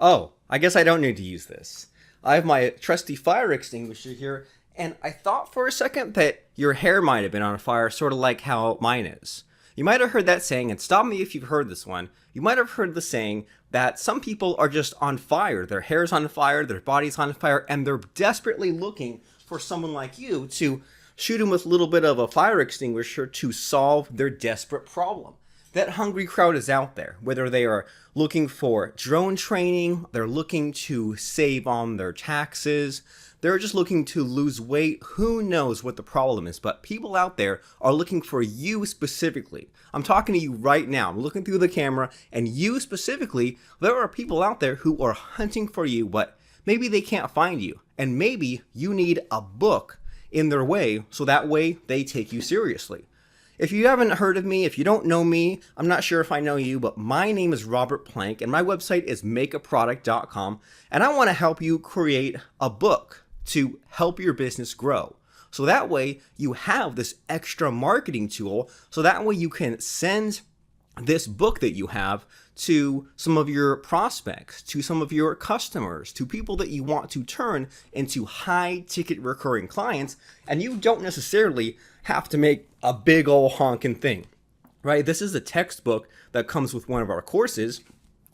Oh, I guess I don't need to use this. I have my trusty fire extinguisher here, and I thought for a second that your hair might have been on fire, sort of like how mine is. You might have heard that saying, and stop me if you've heard this one. You might have heard the saying that some people are just on fire. Their hair's on fire, their body's on fire, and they're desperately looking for someone like you to shoot them with a little bit of a fire extinguisher to solve their desperate problem. That hungry crowd is out there, whether they are looking for drone training, they're looking to save on their taxes, they're just looking to lose weight. Who knows what the problem is, but people out there are looking for you specifically. I'm talking to you right now. I'm looking through the camera, and you specifically, there are people out there who are hunting for you, but maybe they can't find you, and maybe you need a book in their way so that way they take you seriously. If you haven't heard of me, if you don't know me, I'm not sure if I know you, but my name is Robert Plank and my website is makeaproduct.com, and I want to help you create a book to help your business grow. So that way you have this extra marketing tool, so that way you can send this book that you have to some of your prospects, to some of your customers, to people that you want to turn into high ticket recurring clients, and you don't necessarily have to make a big old honking thing, right? This is a textbook that comes with one of our courses,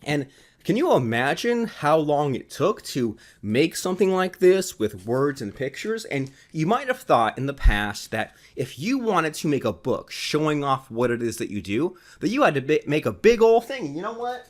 and can you imagine how long it took to make something like this with words and pictures? And you might have thought in the past that if you wanted to make a book showing off what it is that you do, that you had to make a big old thing. You know what?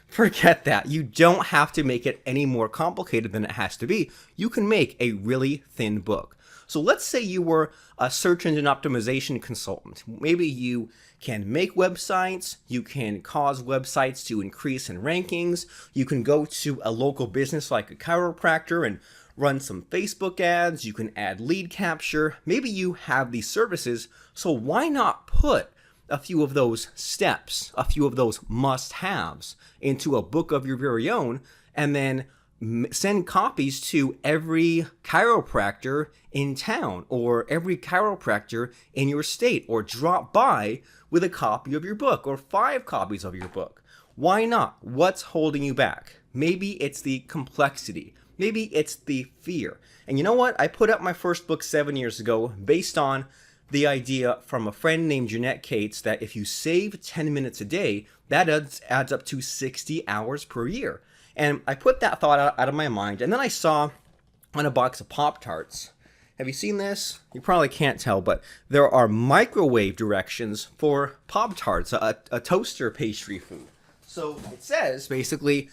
Forget that. You don't have to make it any more complicated than it has to be. You can make a really thin book. So let's say you were a search engine optimization consultant. Maybe you can make websites, you can cause websites to increase in rankings, you can go to a local business like a chiropractor and run some Facebook ads, you can add lead capture. Maybe you have these services, so why not put a few of those steps, a few of those must-haves into a book of your very own, and then send copies to every chiropractor in town or every chiropractor in your state, or drop by with a copy of your book or 5 copies of your book. Why not? What's holding you back? Maybe it's the complexity. Maybe it's the fear. And you know what? I put out my first book 7 years ago based on the idea from a friend named Jeanette Cates that if you save 10 minutes a day, that adds up to 60 hours per year. And I put that thought out of my mind, and then I saw on a box of Pop-Tarts. Have you seen this? You probably can't tell, but there are microwave directions for Pop-Tarts, a toaster pastry food. So it says, basically,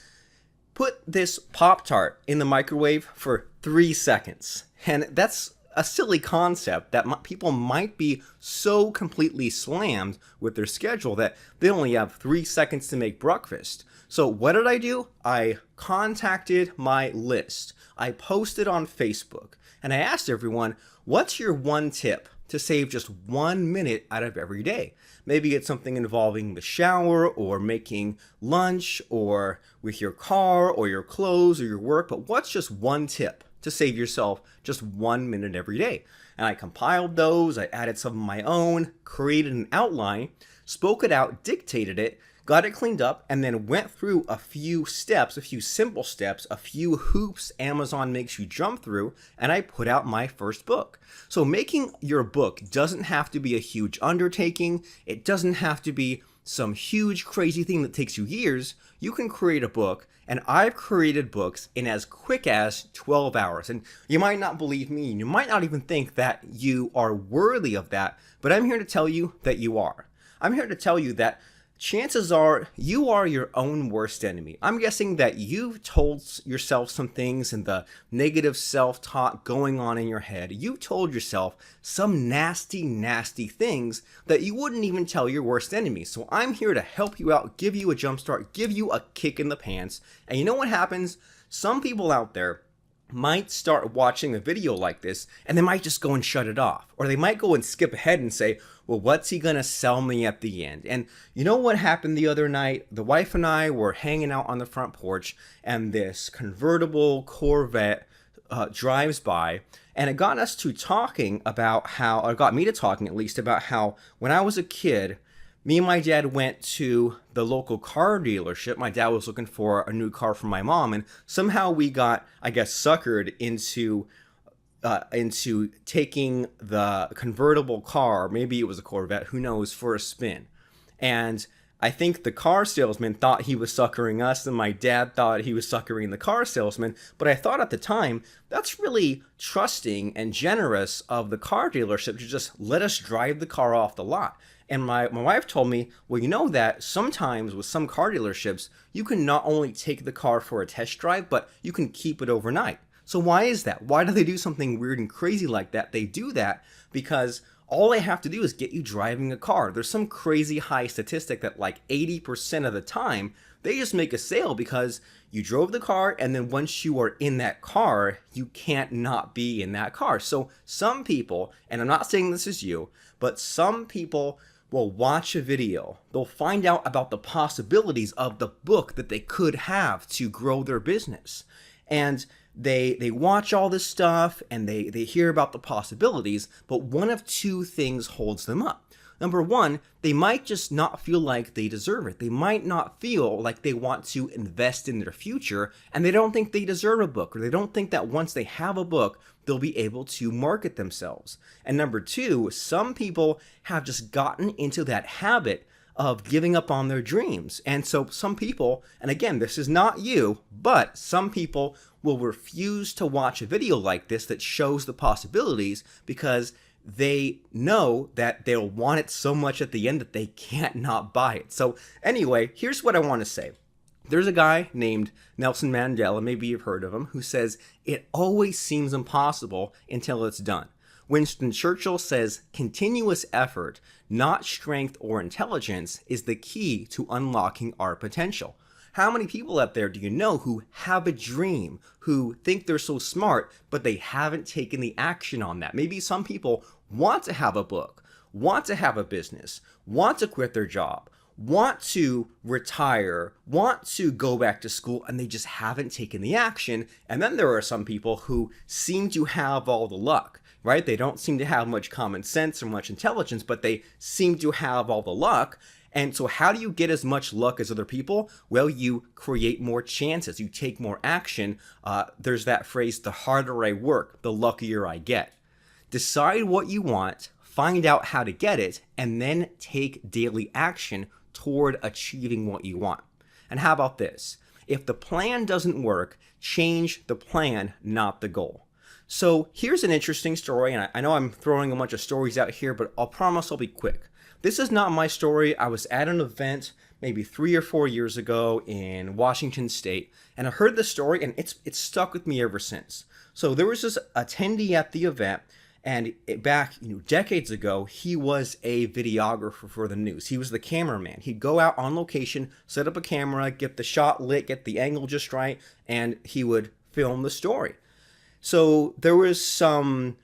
put this Pop-Tart in the microwave for 3 seconds. And that's a silly concept that people might be so completely slammed with their schedule that they only have 3 seconds to make breakfast. So what did I do? I contacted my list. I posted on Facebook, and I asked everyone, what's your one tip to save just 1 minute out of every day? Maybe it's something involving the shower or making lunch or with your car or your clothes or your work, but what's just one tip to save yourself just 1 minute every day? And I compiled those, I added some of my own, created an outline, spoke it out, dictated it, got it cleaned up, and then went through a few steps, a few simple steps, a few hoops Amazon makes you jump through, and I put out my first book. So making your book doesn't have to be a huge undertaking. It doesn't have to be some huge crazy thing that takes you years. You can create a book, and I've created books in as quick as 12 hours. And you might not believe me, and you might not even think that you are worthy of that, but I'm here to tell you that you are. I'm here to tell you that chances are you are your own worst enemy. I'm guessing that you've told yourself some things in the negative self-talk going on in your head. You've told yourself some nasty, nasty things that you wouldn't even tell your worst enemy. So I'm here to help you out, give you a jump start, give you a kick in the pants. And you know what happens? Some people out there might start watching a video like this and they might just go and shut it off. Or they might go and skip ahead and say, well, what's he gonna sell me at the end? And you know what happened the other night? The wife and I were hanging out on the front porch and this convertible Corvette drives by, and it got us to talking about how, or got me to talking at least, about how when I was a kid, Me and my dad went to the local car dealership. My dad was looking for a new car for my mom, and somehow we got, I guess, suckered into taking the convertible car, maybe it was a Corvette, who knows, for a spin. And I think the car salesman thought he was suckering us, and my dad thought he was suckering the car salesman. But I thought at the time, that's really trusting and generous of the car dealership to just let us drive the car off the lot. And my wife told me, well, you know that sometimes with some car dealerships, you can not only take the car for a test drive, but you can keep it overnight. So why is that? Why do they do something weird and crazy like that? They do that because all they have to do is get you driving a car. There's some crazy high statistic that like 80% of the time, they just make a sale because you drove the car, and then once you are in that car, you can't not be in that car. So some people, and I'm not saying this is you, but some people will watch a video. They'll find out about the possibilities of the book that they could have to grow their business. And they watch all this stuff and they hear about the possibilities, but one of two things holds them up. Number one, they might just not feel like they deserve it. They might not feel like they want to invest in their future, and they don't think they deserve a book, or they don't think that once they have a book, they'll be able to market themselves. And number two, some people have just gotten into that habit of giving up on their dreams. And so some people, and again, this is not you, but some people will refuse to watch a video like this that shows the possibilities because they know that they'll want it so much at the end that they can't not buy it. So anyway, here's what I want to say. There's a guy named Nelson Mandela, maybe you've heard of him, who says, it always seems impossible until it's done. Winston Churchill says, continuous effort, not strength or intelligence, is the key to unlocking our potential. How many people out there do you know who have a dream, who think they're so smart, but they haven't taken the action on that? Maybe some people want to have a book, want to have a business, want to quit their job, want to retire, want to go back to school, and they just haven't taken the action. And then there are some people who seem to have all the luck, right? They don't seem to have much common sense or much intelligence, but they seem to have all the luck. And so how do you get as much luck as other people? Well, you create more chances. You take more action. There's that phrase, the harder I work, the luckier I get. Decide what you want, find out how to get it, and then take daily action toward achieving what you want. And how about this? If the plan doesn't work, change the plan, not the goal. So here's an interesting story, and I know I'm throwing a bunch of stories out here, but I'll promise I'll be quick. This is not my story. I was at an event maybe 3 or 4 years ago in Washington State, and I heard this story, and it's stuck with me ever since. So there was this attendee at the event, and back decades ago, he was a videographer for the news. He was the cameraman. He'd go out on location, set up a camera, get the shot lit, get the angle just right, and he would film the story. So there was some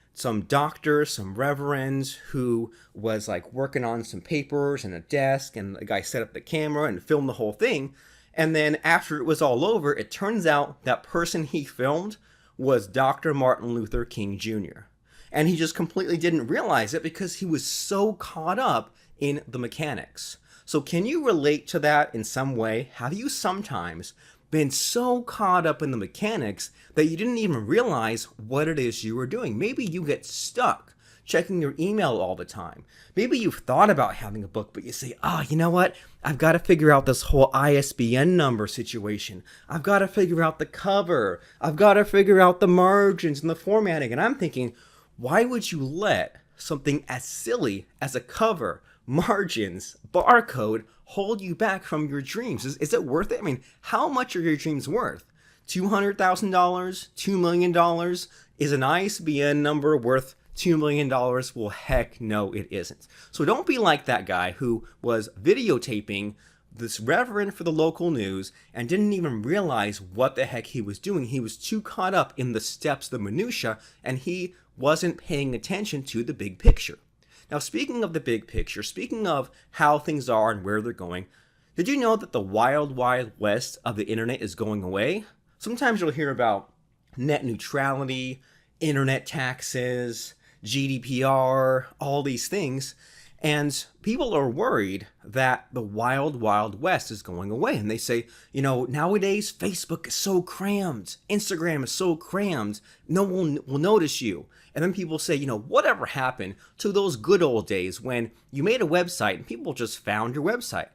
doctor, some reverends who was like working on some papers and a desk, and the guy set up the camera and filmed the whole thing. And then after it was all over, it turns out that person he filmed was Dr. Martin Luther King Jr. And he just completely didn't realize it because he was so caught up in the mechanics. So can you relate to that in some way? Have you sometimes been so caught up in the mechanics that you didn't even realize what it is you were doing? Maybe you get stuck checking your email all the time. Maybe you've thought about having a book, but you say, you know what? I've got to figure out this whole ISBN number situation. I've got to figure out the cover. I've got to figure out the margins and the formatting. And I'm thinking, why would you let something as silly as a cover, margins, barcode hold you back from your dreams? Is it worth it? I mean, how much are your dreams worth? $200,000? $2 million? Is an ISBN number worth $2 million? Well, heck no, it isn't. So don't be like that guy who was videotaping this reverend for the local news and didn't even realize what the heck he was doing. He was too caught up in the steps, the minutia, and he wasn't paying attention to the big picture. Now, speaking of the big picture, speaking of how things are and where they're going, did you know that the wild, wild west of the internet is going away? Sometimes you'll hear about net neutrality, internet taxes, GDPR, all these things. And people are worried that the wild, wild west is going away. And they say, nowadays Facebook is so crammed. Instagram is so crammed. No one will notice you. And then people say, whatever happened to those good old days when you made a website and people just found your website?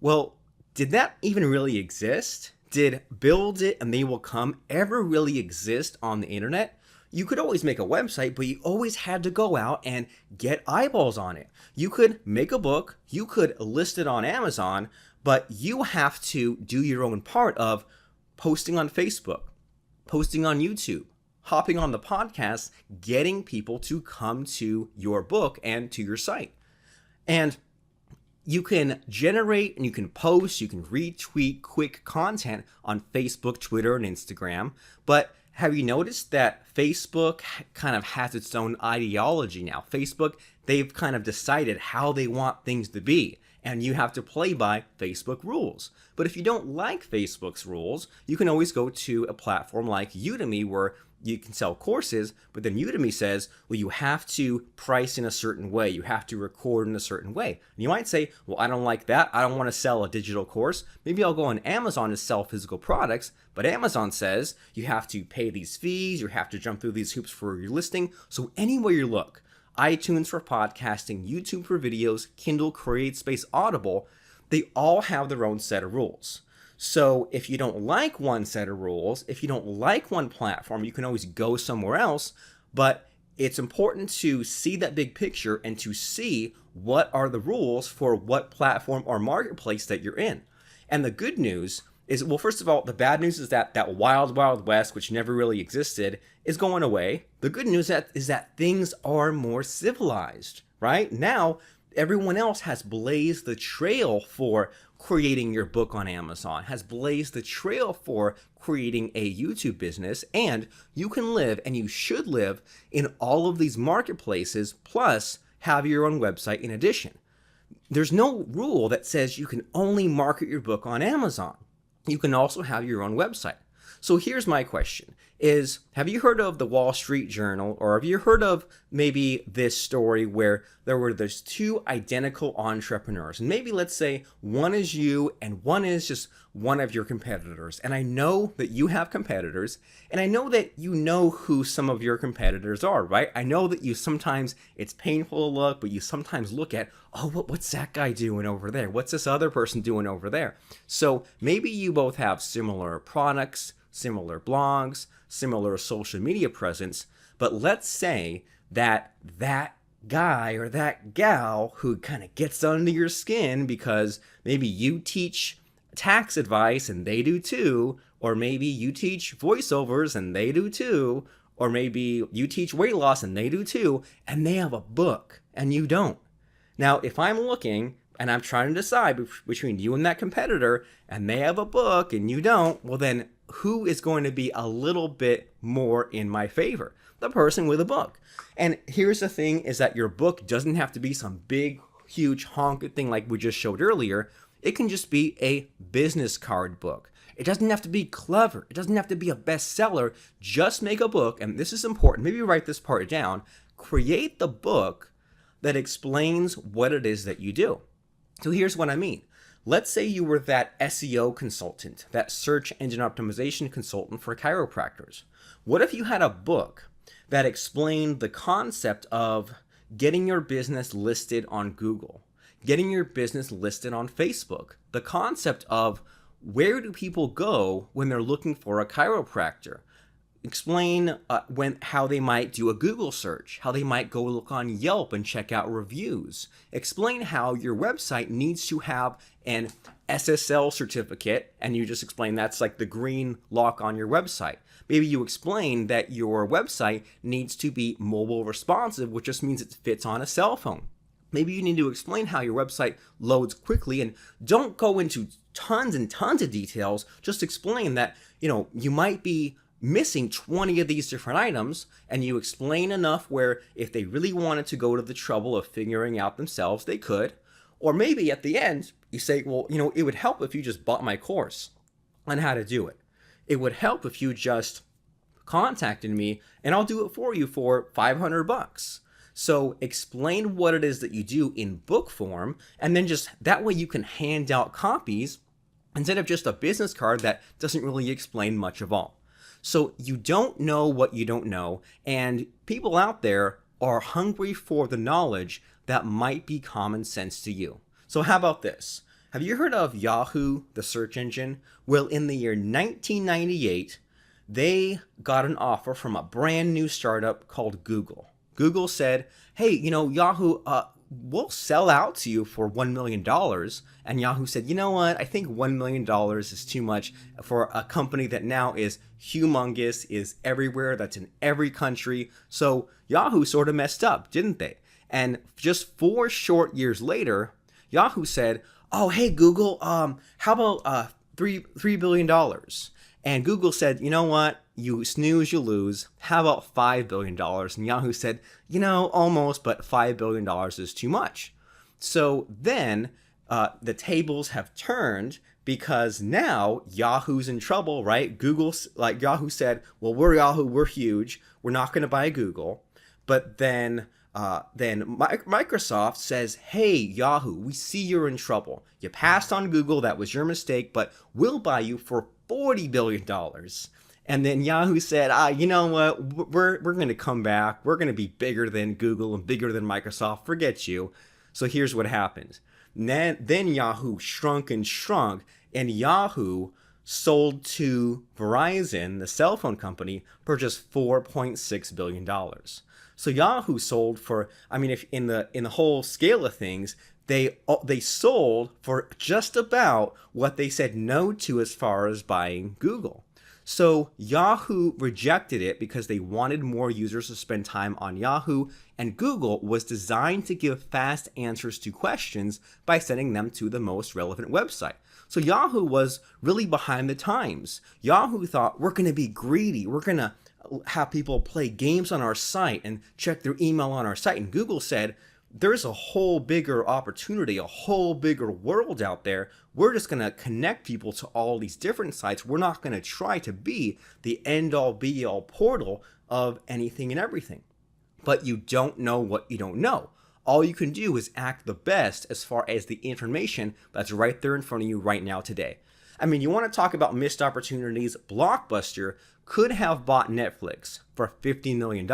Well, did that even really exist? Did build it and they will come ever really exist on the internet? You could always make a website, but you always had to go out and get eyeballs on it. You could make a book, you could list it on Amazon, but you have to do your own part of posting on Facebook, posting on YouTube, hopping on the podcast, getting people to come to your book and to your site. And you can generate and you can post, you can retweet quick content on Facebook, Twitter, and Instagram, but have you noticed that Facebook kind of has its own ideology now? Facebook, they've kind of decided how they want things to be, and you have to play by Facebook rules. But if you don't like Facebook's rules, you can always go to a platform like Udemy where you can sell courses, but then Udemy says, well, you have to price in a certain way. You have to record in a certain way. And you might say, well, I don't like that. I don't want to sell a digital course. Maybe I'll go on Amazon to sell physical products, but Amazon says you have to pay these fees. You have to jump through these hoops for your listing. So anywhere you look, iTunes for podcasting, YouTube for videos, Kindle, CreateSpace, Audible, they all have their own set of rules. So if you don't like one set of rules, if you don't like one platform, you can always go somewhere else. But it's important to see that big picture and to see what are the rules for what platform or marketplace that you're in. And the good news is, well, first of all, the bad news is that wild, wild west, which never really existed, is going away. The good news is that things are more civilized, right? Now, everyone else has blazed the trail for creating your book on Amazon, has blazed the trail for creating a YouTube business, and you can live, and you should live, in all of these marketplaces, plus have your own website in addition. There's no rule that says you can only market your book on Amazon. You can also have your own website. So here's my question is, have you heard of the Wall Street Journal, or have you heard of maybe this story where there's two identical entrepreneurs, and maybe let's say one is you and one is just one of your competitors. And I know that you have competitors, and I know that you know who some of your competitors are, right? I know that you sometimes, it's painful to look, but you sometimes look at, oh, what's that guy doing over there? What's this other person doing over there? So maybe you both have similar products, similar blogs, similar social media presence, but let's say that guy or that gal who kind of gets under your skin because maybe you teach tax advice and they do too, or maybe you teach voiceovers and they do too, or maybe you teach weight loss and they do too, and they have a book and you don't. Now, if I'm looking and I'm trying to decide between you and that competitor, and they have a book and you don't, well then who is going to be a little bit more in my favor? The person with a book. And here's the thing is that your book doesn't have to be some big, huge honking thing like we just showed earlier. It can just be a business card book. It doesn't have to be clever. It doesn't have to be a bestseller. Just make a book, and this is important. Maybe write this part down. Create the book that explains what it is that you do. So here's what I mean. Let's say you were that SEO consultant, that search engine optimization consultant for chiropractors. What if you had a book that explained the concept of getting your business listed on Google, getting your business listed on Facebook, the concept of where do people go when they're looking for a chiropractor? Explain how they might do a Google search, how they might go look on Yelp and check out reviews. Explain how your website needs to have an SSL certificate, and you just explain that's like the green lock on your website. Maybe you explain that your website needs to be mobile responsive, which just means it fits on a cell phone. Maybe you need to explain how your website loads quickly, and don't go into tons and tons of details. Just explain that, you might be missing 20 of these different items, and you explain enough where if they really wanted to go to the trouble of figuring out themselves, they could. Or maybe at the end, you say, well, it would help if you just bought my course on how to do it. It would help if you just contacted me and I'll do it for you for $500. So explain what it is that you do in book form, and then just that way you can hand out copies instead of just a business card that doesn't really explain much of all. So you don't know what you don't know, and people out there are hungry for the knowledge that might be common sense to you. So how about this? Have you heard of Yahoo, the search engine? Well, in the year 1998, they got an offer from a brand new startup called Google. Google said, hey, Yahoo, we'll sell out to you for $1 million. And Yahoo said, you know what? I think $1 million is too much for a company that now is humongous, is everywhere, that's in every country. So Yahoo sort of messed up, didn't they? And just 4 short years later, Yahoo said, oh, hey, Google, how about $3 billion? And Google said, you know what? You snooze, you lose. How about $5 billion? And Yahoo said, almost, but $5 billion is too much. So then the tables have turned because now Yahoo's in trouble, right? Yahoo said, well, we're Yahoo, we're huge. We're not going to buy Google. But then Microsoft says, hey, Yahoo, we see you're in trouble. You passed on Google. That was your mistake, but we'll buy you for $40 billion. And then Yahoo said, you know what? We're going to come back. We're going to be bigger than Google and bigger than Microsoft. Forget you. So here's what happened. Then Yahoo shrunk, and Yahoo sold to Verizon, the cell phone company, for just $4.6 billion. So Yahoo sold for, if in the whole scale of things, they sold for just about what they said no to as far as buying Google. So Yahoo rejected it because they wanted more users to spend time on Yahoo, and Google was designed to give fast answers to questions by sending them to the most relevant website. So Yahoo was really behind the times. Yahoo thought, we're going to be greedy. We're going to have people play games on our site and check their email on our site. And Google said, there's a whole bigger opportunity, a whole bigger world out there. We're just going to connect people to all these different sites. We're not going to try to be the end-all be-all portal of anything and everything. But you don't know what you don't know. All you can do is act the best as far as the information that's right there in front of you right now today. You want to talk about missed opportunities? Blockbuster could have bought Netflix for $50 million.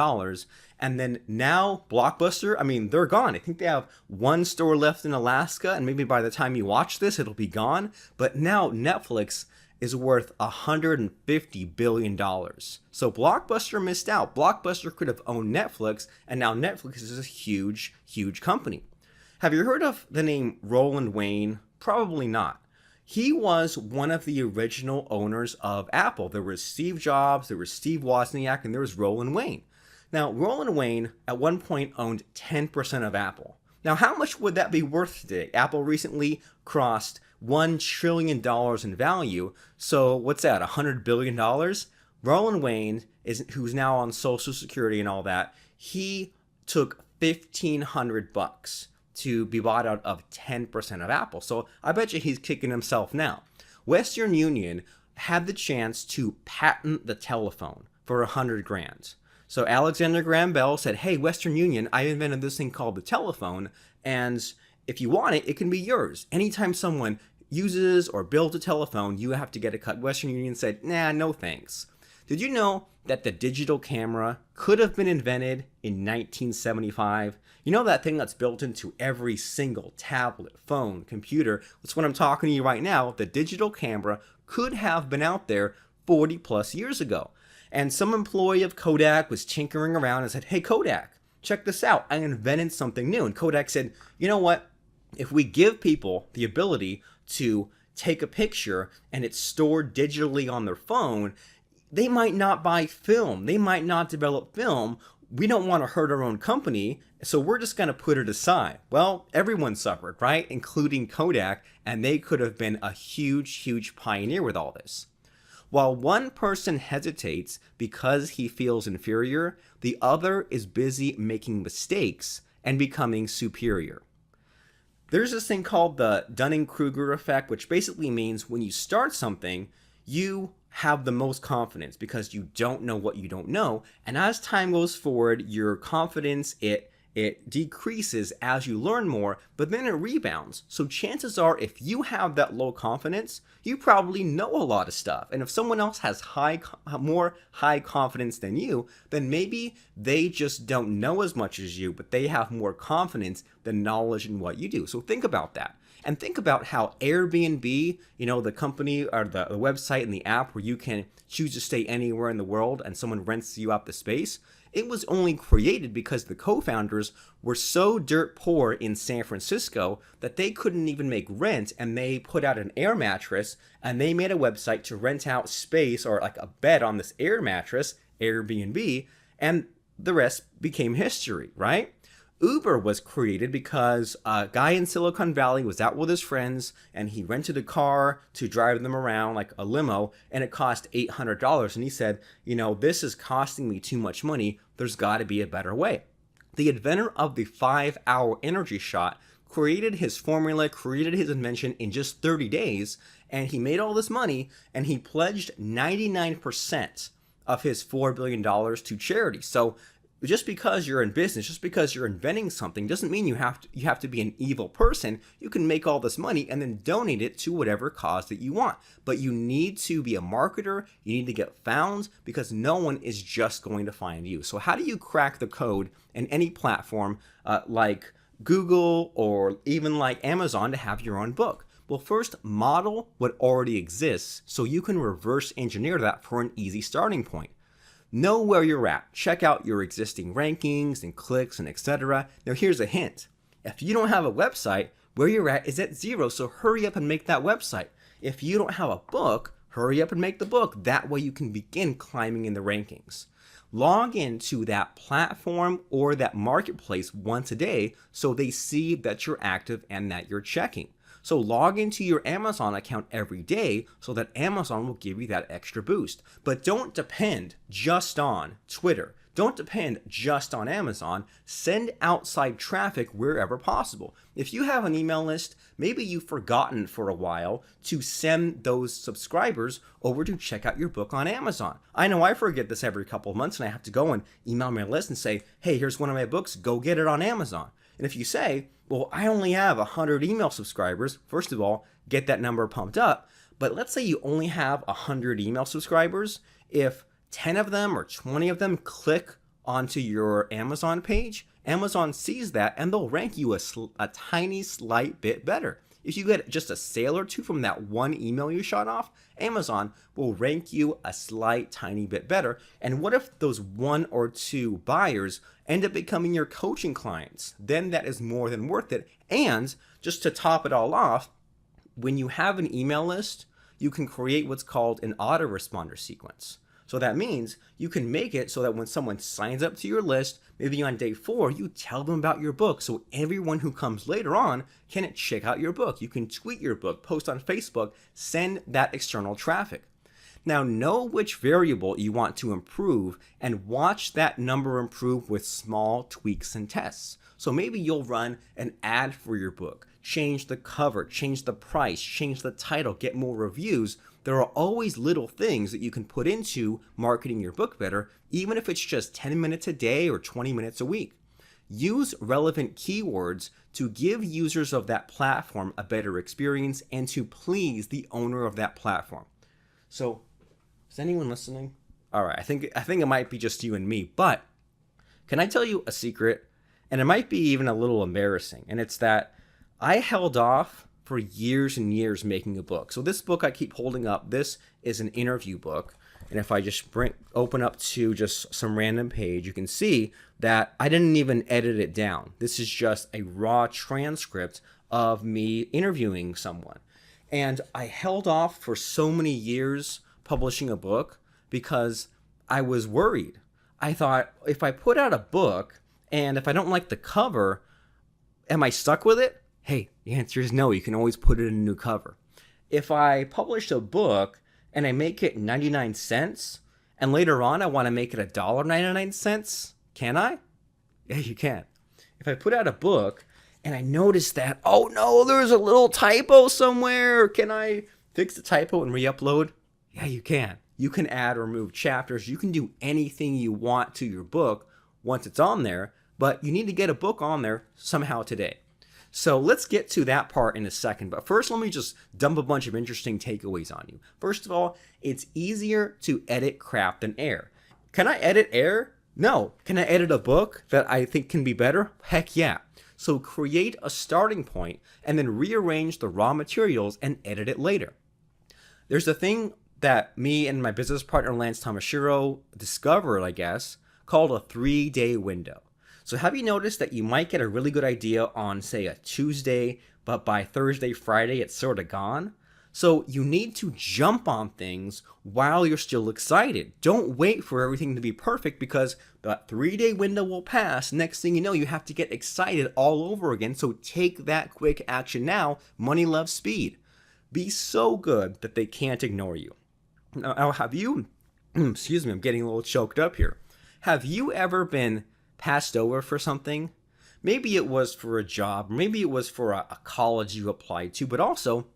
And then now Blockbuster, they're gone. I think they have one store left in Alaska, and maybe by the time you watch this, it'll be gone. But now Netflix is worth $150 billion. So Blockbuster missed out. Blockbuster could have owned Netflix, and now Netflix is a huge, huge company. Have you heard of the name Roland Wayne? Probably not. He was one of the original owners of Apple. There was Steve Jobs, there was Steve Wozniak, and there was Roland Wayne. Now, Roland Wayne at one point owned 10% of Apple. Now, how much would that be worth today? Apple recently crossed $1 trillion in value. So what's that, $100 billion? Roland Wayne, who's now on Social Security and all that, he took $1,500 to be bought out of 10% of Apple. So I bet you he's kicking himself now. Western Union had the chance to patent the telephone for $100,000. So Alexander Graham Bell said, hey, Western Union, I invented this thing called the telephone, and if you want it, it can be yours. Anytime someone uses or builds a telephone, you have to get a cut. Western Union said, nah, no thanks. Did you know that the digital camera could have been invented in 1975? You know that thing that's built into every single tablet, phone, computer? That's what I'm talking to you right now. The digital camera could have been out there 40 plus years ago. And some employee of Kodak was tinkering around and said, hey, Kodak, check this out. I invented something new. And Kodak said, you know what? If we give people the ability to take a picture and it's stored digitally on their phone, they might not buy film. They might not develop film. We don't want to hurt our own company, so we're just going to put it aside. Well, everyone suffered, right? Including Kodak, and they could have been a huge, huge pioneer with all this. While one person hesitates because he feels inferior, the other is busy making mistakes and becoming superior. There's this thing called the Dunning-Kruger effect, which basically means when you start something, you have the most confidence because you don't know what you don't know. And as time goes forward, your confidence, it It decreases as you learn more, but then it rebounds. So chances are, if you have that low confidence, you probably know a lot of stuff. And if someone else has more high confidence than you, then maybe they just don't know as much as you, but they have more confidence than knowledge in what you do. So think about that. And think about how Airbnb, the company or the website and the app where you can choose to stay anywhere in the world and someone rents you out the space, it was only created because the co-founders were so dirt poor in San Francisco that they couldn't even make rent, and they put out an air mattress and they made a website to rent out space or like a bed on this air mattress, Airbnb, and the rest became history, right? Uber was created because a guy in Silicon Valley was out with his friends and he rented a car to drive them around like a limo, and it cost $800. And he said, this is costing me too much money. There's got to be a better way. The inventor of the 5-hour energy shot created his formula, created his invention in just 30 days, and he made all this money, and he pledged 99% of his $4 billion to charity. So just because you're in business, just because you're inventing something, doesn't mean you have to be an evil person. You can make all this money and then donate it to whatever cause that you want. But you need to be a marketer. You need to get found, because no one is just going to find you. So how do you crack the code in any platform like Google or even like Amazon to have your own book? Well, first, model what already exists so you can reverse engineer that for an easy starting point. Know where you're at. Check out your existing rankings and clicks and etc. Now here's a hint. If you don't have a website, where you're at is at 0, so hurry up and make that website. If you don't have a book, hurry up and make the book. That way you can begin climbing in the rankings. Log into that platform or that marketplace once a day so they see that you're active and that you're checking. So log into your Amazon account every day so that Amazon will give you that extra boost. But don't depend just on Twitter. Don't depend just on Amazon. Send outside traffic wherever possible. If you have an email list, maybe you've forgotten for a while to send those subscribers over to check out your book on Amazon. I know I forget this every couple of months, and I have to go and email my list and say, hey, here's one of my books, go get it on Amazon. And if you say, well, I only have 100 email subscribers, first of all, get that number pumped up. But let's say you only have 100 email subscribers. If 10 of them or 20 of them click onto your Amazon page, Amazon sees that and they'll rank you a tiny slight bit better. If you get just a sale or two from that one email you shot off, Amazon will rank you a slight tiny bit better. And what if those 1 or 2 buyers end up becoming your coaching clients? Then that is more than worth it. And just to top it all off, when you have an email list, you can create what's called an autoresponder sequence. So that means you can make it so that when someone signs up to your list, maybe on day 4, you tell them about your book. So everyone who comes later on can check out your book. You can tweet your book, post on Facebook, send that external traffic. Now know which variable you want to improve and watch that number improve with small tweaks and tests. So maybe you'll run an ad for your book, change the cover, change the price, change the title, get more reviews. There are always little things that you can put into marketing your book better, even if it's just 10 minutes a day or 20 minutes a week. Use relevant keywords to give users of that platform a better experience and to please the owner of that platform. So, is anyone listening? All right, I think it might be just you and me, but can I tell you a secret? And it might be even a little embarrassing, and it's that I held off for years and years making a book. So this book I keep holding up, this is an interview book. And if I just open up to just some random page, you can see that I didn't even edit it down. This is just a raw transcript of me interviewing someone. And I held off for so many years publishing a book because I was worried. I thought, if I put out a book and if I don't like the cover, am I stuck with it? Hey, the answer is no. You can always put it in a new cover. If I publish a book and I make it 99 cents and later on I want to make it $1.99, can I? Yeah, you can. If I put out a book and I notice that, oh no, there's a little typo somewhere, can I fix the typo and re-upload? Yeah, you can. You can add or remove chapters. You can do anything you want to your book once it's on there. but you need to get a book on there somehow today. So let's get to that part in a second, but first let me just dump a bunch of interesting takeaways on you. First of all, it's easier to edit crap than air. Can I edit air? No. Can I edit a book that I think can be better? Heck yeah. So create a starting point and then rearrange the raw materials and edit it later. There's a thing that me and my business partner Lance Tomashiro discovered, I guess, called a 3-day window. So have you noticed that you might get a really good idea on, say, a Tuesday, but by Thursday, Friday, it's sort of gone? So you need to jump on things while you're still excited. Don't wait for everything to be perfect, because that 3-day window will pass. Next thing you know, you have to get excited all over again. So take that quick action now. Money loves speed. Be so good that they can't ignore you. Now, have you, excuse me, I'm getting a little choked up here. Have you ever been passed over for something? Maybe it was for a job, maybe it was for a college you applied to, but also,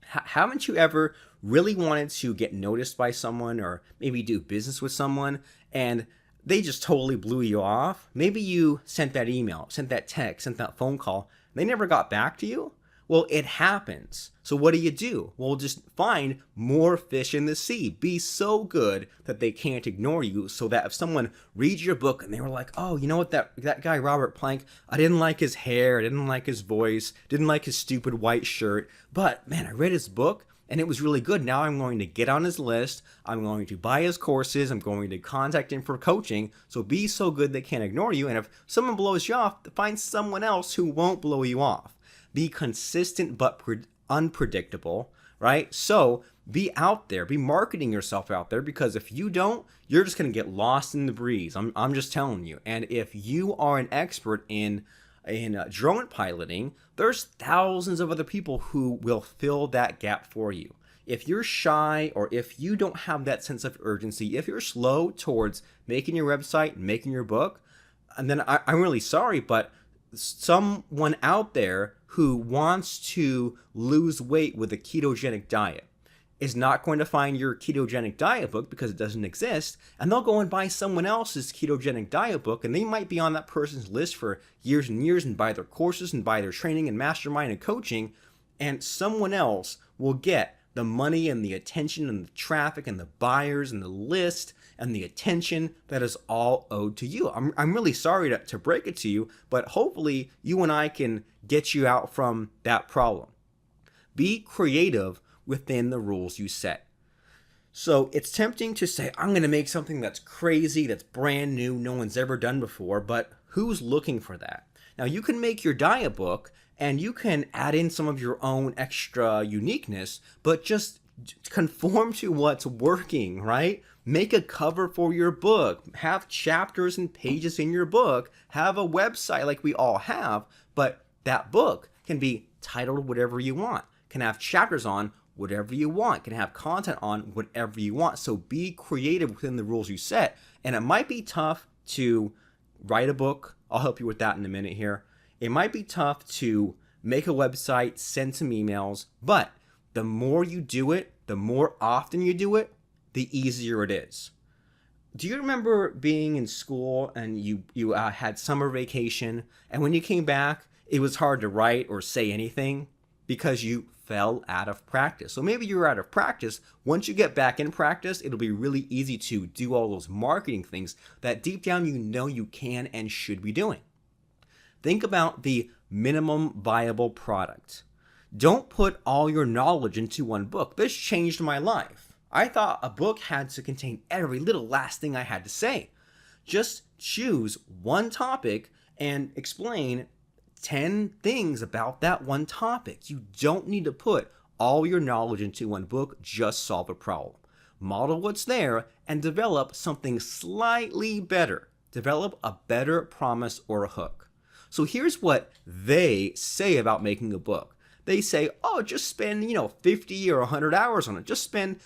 haven't you ever really wanted to get noticed by someone or maybe do business with someone and they just totally blew you off? Maybe you sent that email, sent that text, sent that phone call, and they never got back to you? Well, it happens. So what do? Well, just find more fish in the sea. Be so good that they can't ignore you, so that if someone reads your book and they were like, oh, you know what, that guy Robert Plank, I didn't like his hair, I didn't like his voice, didn't like his stupid white shirt, but man, I read his book and it was really good. Now I'm going to get on his list, I'm going to buy his courses, I'm going to contact him for coaching. So be so good they can't ignore you. And if someone blows you off, find someone else who won't blow you off. Be consistent but unpredictable, right? So be out there, be marketing yourself out there, because if you don't, you're just going to get lost in the breeze. I'm just telling you. And if you are an expert in drone piloting, there's thousands of other people who will fill that gap for you. If you're shy, or if you don't have that sense of urgency, if you're slow towards making your website, making your book, and then I'm really sorry, but someone out there who wants to lose weight with a ketogenic diet is not going to find your ketogenic diet book because it doesn't exist, and they'll go and buy someone else's ketogenic diet book, and they might be on that person's list for years and years and buy their courses and buy their training and mastermind and coaching, and someone else will get the money and the attention and the traffic and the buyers and the list and the attention that is all owed to you. I'm really sorry to break it to you, but hopefully you and I can get you out from that problem. Be creative within the rules you set. So it's tempting to say, I'm going to make something that's crazy, that's brand new, no one's ever done before, but who's looking for that? Now you can make your diet book and you can add in some of your own extra uniqueness, but just conform to what's working, right? Make a cover for your book, have chapters and pages in your book, have a website like we all have, but that book can be titled whatever you want, can have chapters on whatever you want, can have content on whatever you want. So be creative within the rules you set. And it might be tough to write a book. I'll help you with that in a minute here. It might be tough to make a website, send some emails, but the more you do it, the more often you do it, the easier it is. Do you remember being in school and you had summer vacation, and when you came back, it was hard to write or say anything because you fell out of practice? So maybe you're out of practice. Once you get back in practice, it'll be really easy to do all those marketing things that deep down you know you can and should be doing. Think about the minimum viable product. Don't put all your knowledge into one book. This changed my life. I thought a book had to contain every little last thing I had to say. Just choose one topic and explain 10 things about that one topic. You don't need to put all your knowledge into one book. Just solve a problem. Model what's there and develop something slightly better. Develop a better promise or a hook. So here's what they say about making a book. They say, oh, just spend, 50 or 100 hours on it. Just spend,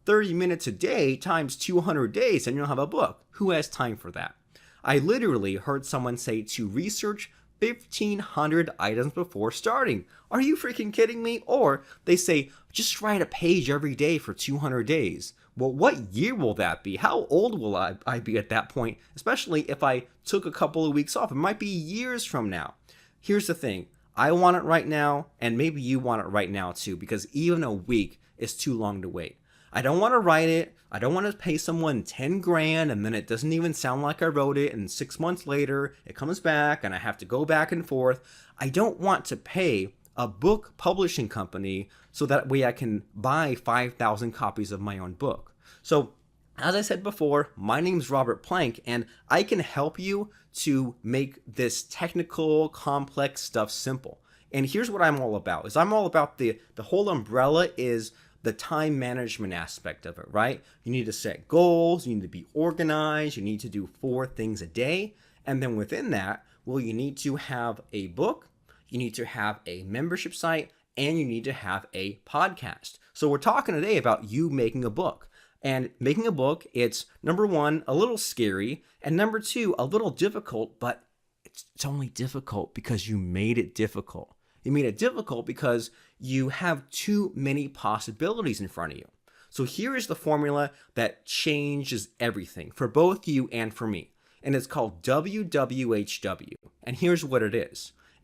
30 minutes a day times 200 days and you'll have a book. Who has time for that? I literally heard someone say to research 1,500 items before starting. Are you freaking kidding me? Or they say, just write a page every day for 200 days. Well, what year will that be? How old will I be at that point? Especially if I took a couple of weeks off. It might be years from now. Here's the thing. I want it right now, and maybe you want it right now too, because even a week is too long to wait. I don't want to write it. I don't want to pay someone 10 grand and then it doesn't even sound like I wrote it, and 6 months later it comes back and I have to go back and forth. I don't want to pay a book publishing company so that way I can buy 5,000 copies of my own book. So as I said before, my name's Robert Plank, and I can help you to make this technical, complex stuff simple. And here's what I'm all about, is I'm all about the whole umbrella is the time management aspect of it, right? You need to set goals, you need to be organized, you need to do 4 things a day. And then within that, well, you need to have a book, you need to have a membership site, and you need to have a podcast. So we're talking today about you making a book. And making a book, it's number 1, a little scary, and number 2, a little difficult, but it's only difficult because you made it difficult. You made it difficult because you have too many possibilities in front of you. So here is the formula that changes everything for both you and for me. And it's called WWHW. And here's what it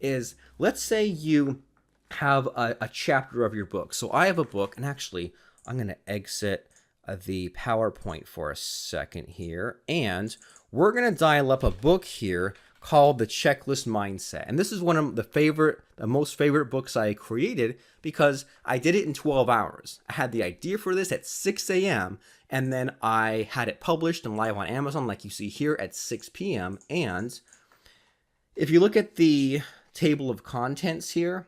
is let's say you have a chapter of your book. So I have a book, and actually I'm going to exit the PowerPoint for a second here, and we're going to dial up a book here called The Checklist Mindset. And this is one of the most favorite books I created because I did it in 12 hours. I had the idea for this at 6 a.m. and then I had it published and live on Amazon like you see here at 6 p.m. And if you look at the table of contents here,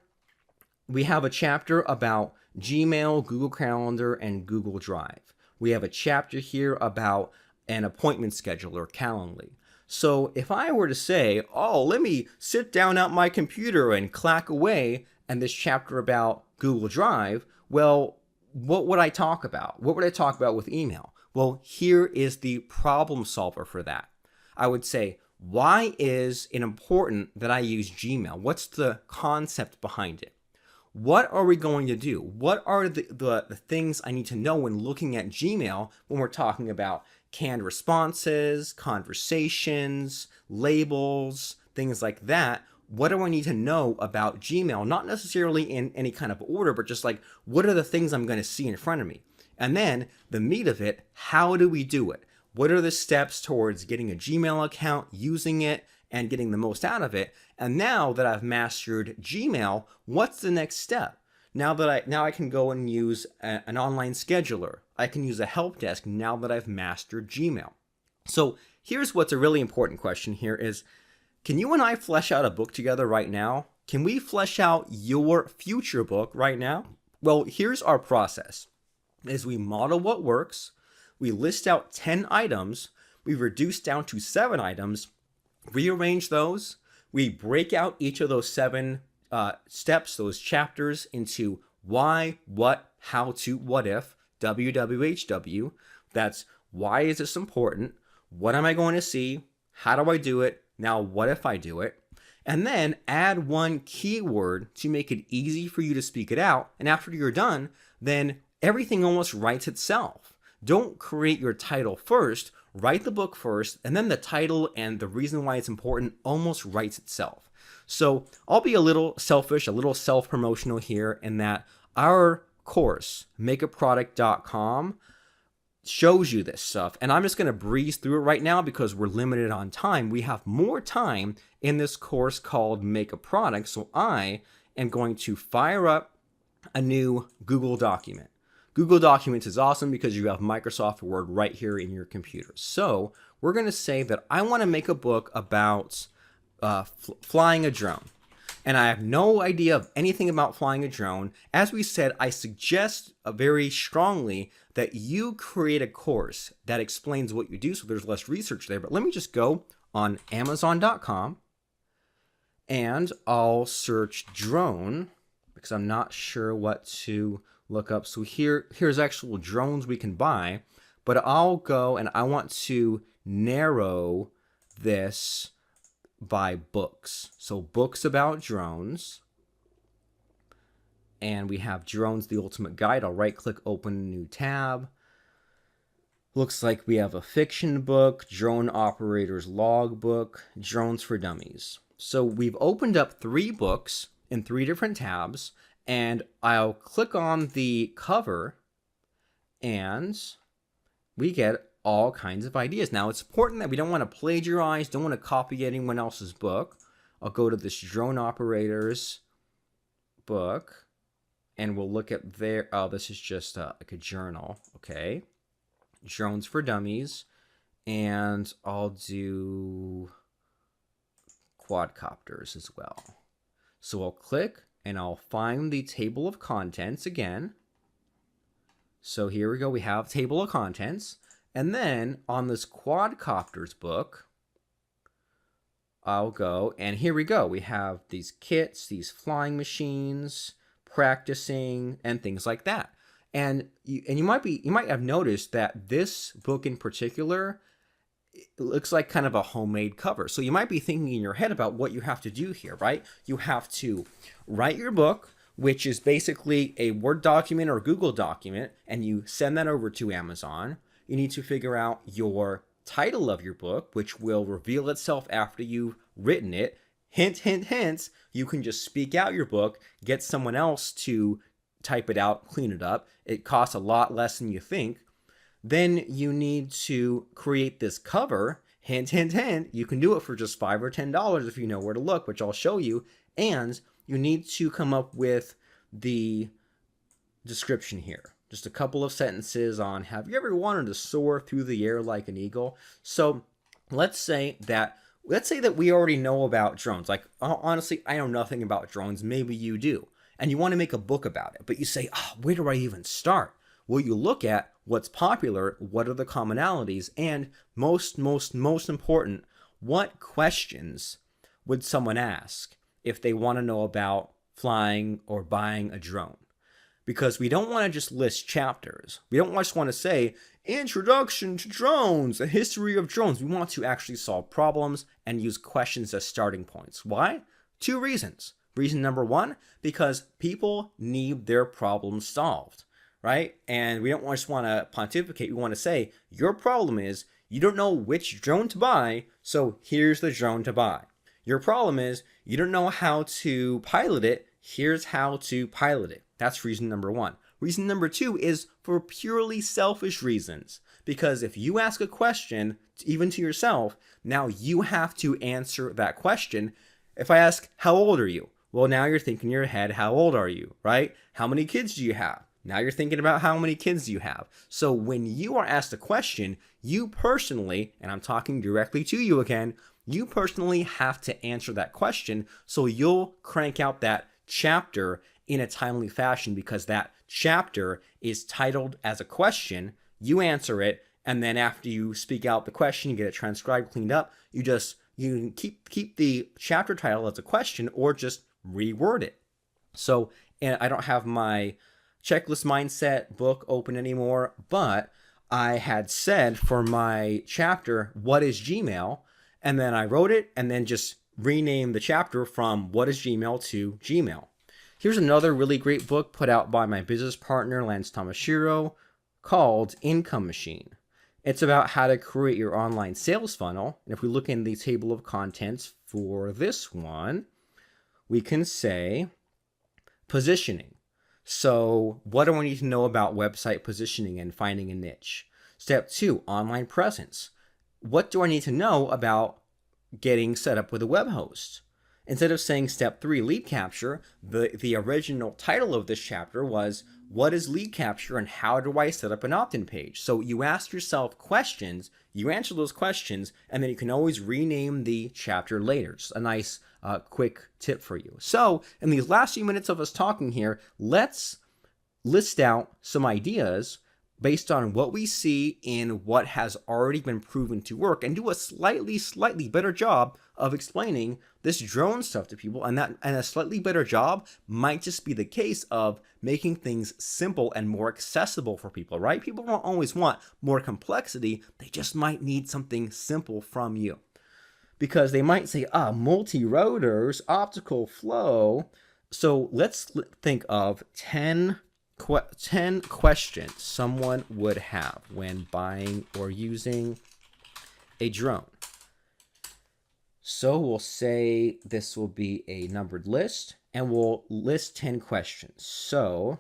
we have a chapter about Gmail, Google Calendar, and Google Drive. We have a chapter here about an appointment scheduler, Calendly. So if I were to say, oh, let me sit down at my computer and clack away, and this chapter about Google Drive, well, what would I talk about? What would I talk about with email? Well, here is the problem solver for that. I would say, why is it important that I use Gmail? What's the concept behind it? What are we going to do? What are the things I need to know when looking at Gmail when we're talking about canned responses, conversations, labels, things like that? What do I need to know about Gmail? Not necessarily in any kind of order, but just like, what are the things I'm going to see in front of me? And then the meat of it, how do we do it? What are the steps towards getting a Gmail account, using it, and getting the most out of it? And now that I've mastered Gmail, what's the next step? Now I can go and use an online scheduler. I can use a help desk now that I've mastered Gmail. So here's what's a really important question here is, can you and I flesh out a book together right now? Can we flesh out your future book right now? Well, here's our process. Is we model what works, we list out 10 items, we reduce down to 7 items, rearrange those, we break out each of those 7 steps, those chapters, into why, what, how to, what if, WWHW. That's why is this important? What am I going to see? How do I do it? Now, what if I do it? And then add one keyword to make it easy for you to speak it out. And after you're done, then everything almost writes itself. Don't create your title first. Write the book first, and then the title and the reason why it's important almost writes itself. So I'll be a little selfish, a little self-promotional here in that our course, makeaproduct.com, shows you this stuff. And I'm just going to breeze through it right now because we're limited on time. We have more time in this course called Make a Product. So I am going to fire up a new Google document. Google Documents is awesome because you have Microsoft Word right here in your computer. So we're going to say that I want to make a book about flying a drone. And I have no idea of anything about flying a drone. As we said, I suggest very strongly that you create a course that explains what you do so there's less research there. But let me just go on Amazon.com and I'll search drone because I'm not sure what to look up. So here's actual drones we can buy, but I'll go and I want to narrow this by books. So books about drones. And we have Drones, the Ultimate Guide. I'll right click, open a new tab. Looks like we have a fiction book, Drone Operator's Logbook, Drones for Dummies. So we've opened up 3 books in 3 different tabs, and I'll click on the cover and we get all kinds of ideas. Now it's important that we don't want to plagiarize, don't want to copy anyone else's book. I'll go to this Drone Operator's book and we'll look at their, oh, this is just like a journal, okay. Drones for Dummies, and I'll do quadcopters as well. So I'll click and I'll find the table of contents again. So here we go, we have table of contents, and then on this quadcopters book, I'll go, and here we go, we have these kits, these flying machines, practicing, and things like that. And you might have noticed that this book in particular, it looks like kind of a homemade cover. So you might be thinking in your head about what you have to do here, right? You have to write your book, which is basically a Word document or Google document, and you send that over to Amazon. You need to figure out your title of your book, which will reveal itself after you've written it. Hint, hint, hint, you can just speak out your book, get someone else to type it out, clean it up. It costs a lot less than you think. Then you need to create this cover. Hint, hint, hint. You can do it for just $5 or $10 if you know where to look, which I'll show you. And you need to come up with the description here. Just a couple of sentences on, have you ever wanted to soar through the air like an eagle? So let's say that we already know about drones. Like, honestly, I know nothing about drones. Maybe you do. And you want to make a book about it, but you say, oh, where do I even start? Well, you look at what's popular, what are the commonalities, and most important, what questions would someone ask if they want to know about flying or buying a drone? Because we don't want to just list chapters. We don't just want to say, Introduction to Drones, a history of drones. We want to actually solve problems and use questions as starting points. Why? 2 reasons. Reason number 1, because people need their problems solved, right? And we don't just want to pontificate. We want to say, your problem is you don't know which drone to buy, so here's the drone to buy. Your problem is you don't know how to pilot it, here's how to pilot it. That's reason number 1. Reason number 2 is for purely selfish reasons. Because if you ask a question, even to yourself, now you have to answer that question. If I ask, how old are you? Well, now you're thinking in your head, how old are you, right? How many kids do you have? Now you're thinking about how many kids do you have. So when you are asked a question, you personally, and I'm talking directly to you again, you personally have to answer that question. So you'll crank out that chapter in a timely fashion because that chapter is titled as a question. You answer it, and then after you speak out the question, you get it transcribed, cleaned up. You can keep the chapter title as a question or just reword it. So, and I don't have my checklist mindset book open anymore, but I had said for my chapter, what is Gmail? And then I wrote it and then just renamed the chapter from what is Gmail to Gmail. Here's another really great book put out by my business partner, Lance Tomashiro, called Income Machine. It's about how to create your online sales funnel. And if we look in the table of contents for this one, we can say positioning. So what do I need to know about website positioning and finding a niche? Step 2, online presence. What do I need to know about getting set up with a web host? Instead of saying step 3, lead capture, the original title of this chapter was, what is lead capture and how do I set up an opt-in page? So you ask yourself questions, you answer those questions, and then you can always rename the chapter later. Just a nice quick tip for you. So in these last few minutes of us talking here, let's list out some ideas based on what we see in what has already been proven to work and do a slightly better job of explaining this drone stuff to people. And a slightly better job might just be the case of making things simple and more accessible for people, right? People don't always want more complexity. They just might need something simple from you. because they might say, multi-rotors, optical flow. So let's think of 10 questions someone would have when buying or using a drone. So we'll say this will be a numbered list, and we'll list 10 questions. So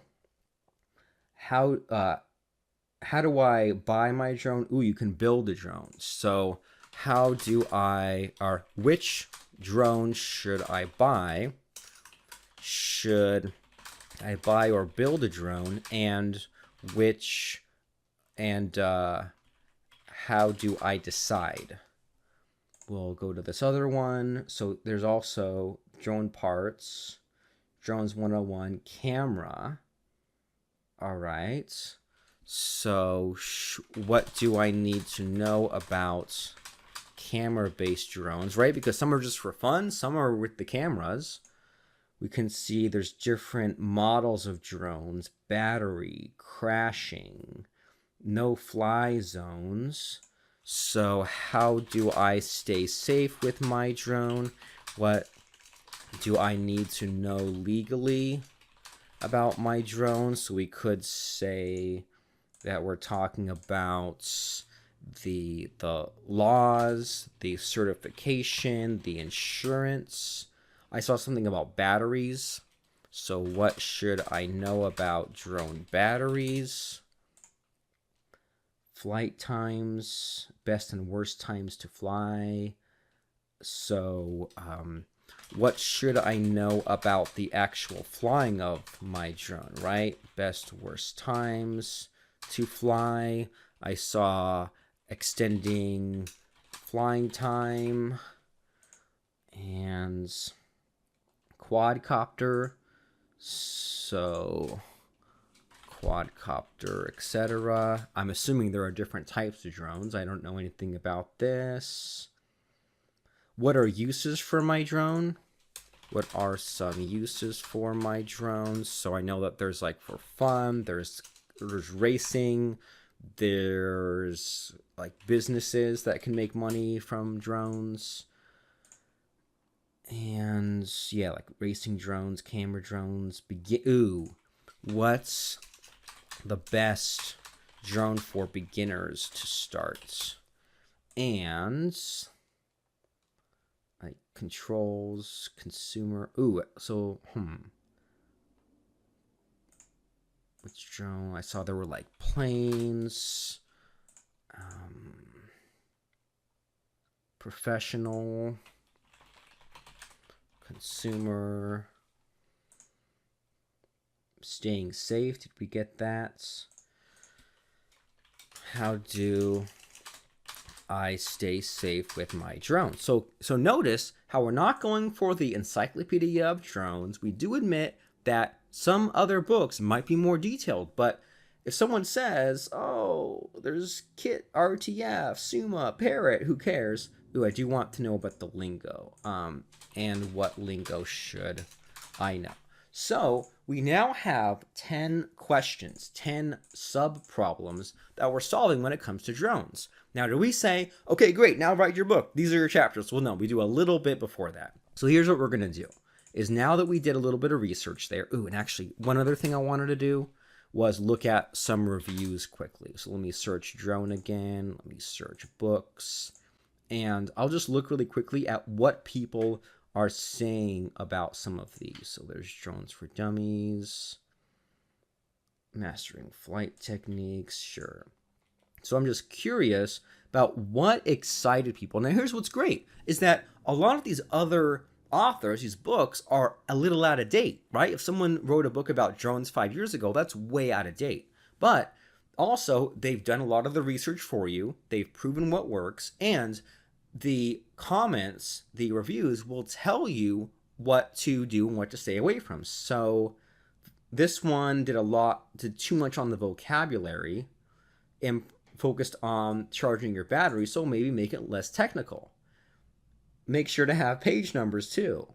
how do I buy my drone? Ooh, you can build a drone. So how do I, or which drone should I buy? Should I buy or build a drone? And how do I decide? We'll go to this other one. So there's also drone parts, drones 101, camera. All right. So what do I need to know about camera-based drones, right? Because some are just for fun, some are with the cameras. We can see there's different models of drones, battery, crashing, no-fly zones. So how do I stay safe with my drone? What do I need to know legally about my drone? So we could say that we're talking about the laws, the certification, the insurance. I saw something about batteries. So what should I know about drone batteries? Flight times, best and worst times to fly. So what should I know about the actual flying of my drone, right? Best, worst times to fly. I saw extending flying time and quadcopter. So quadcopter, etc. I'm assuming there are different types of drones. I don't know anything about this. What are uses for my drone? What are some uses for my drone? So I know that there's like for fun, there's racing, there's like businesses that can make money from drones. And yeah, like racing drones, camera drones. What's the best drone for beginners to start? And like controls, consumer. Which drone? I saw there were like planes, professional, consumer, staying safe. Did we get that? How do I stay safe with my drone? So notice how we're not going for the encyclopedia of drones. We do admit that some other books might be more detailed, but if someone says, oh, there's Kit, RTF, Suma, Parrot, who cares? Ooh, I do want to know about the lingo. And what lingo should I know? So we now have 10 questions, 10 sub-problems that we're solving when it comes to drones. Now, do we say, okay, great, now write your book. These are your chapters. Well, no, we do a little bit before that. So here's what we're going to do, is now that we did a little bit of research there, and actually one other thing I wanted to do was look at some reviews quickly. So let me search drone again. Let me search books. And I'll just look really quickly at what people are saying about some of these. So there's drones for dummies, mastering flight techniques, sure. So I'm just curious about what excited people. Now here's what's great, is that a lot of these other authors, these books, are a little out of date, right? If someone wrote a book about drones 5 years ago, that's way out of date. But also, they've done a lot of the research for you, they've proven what works, and the comments, the reviews will tell you what to do and what to stay away from. So this one did too much on the vocabulary and focused on charging your battery, so maybe make it less technical. Make sure to have page numbers too.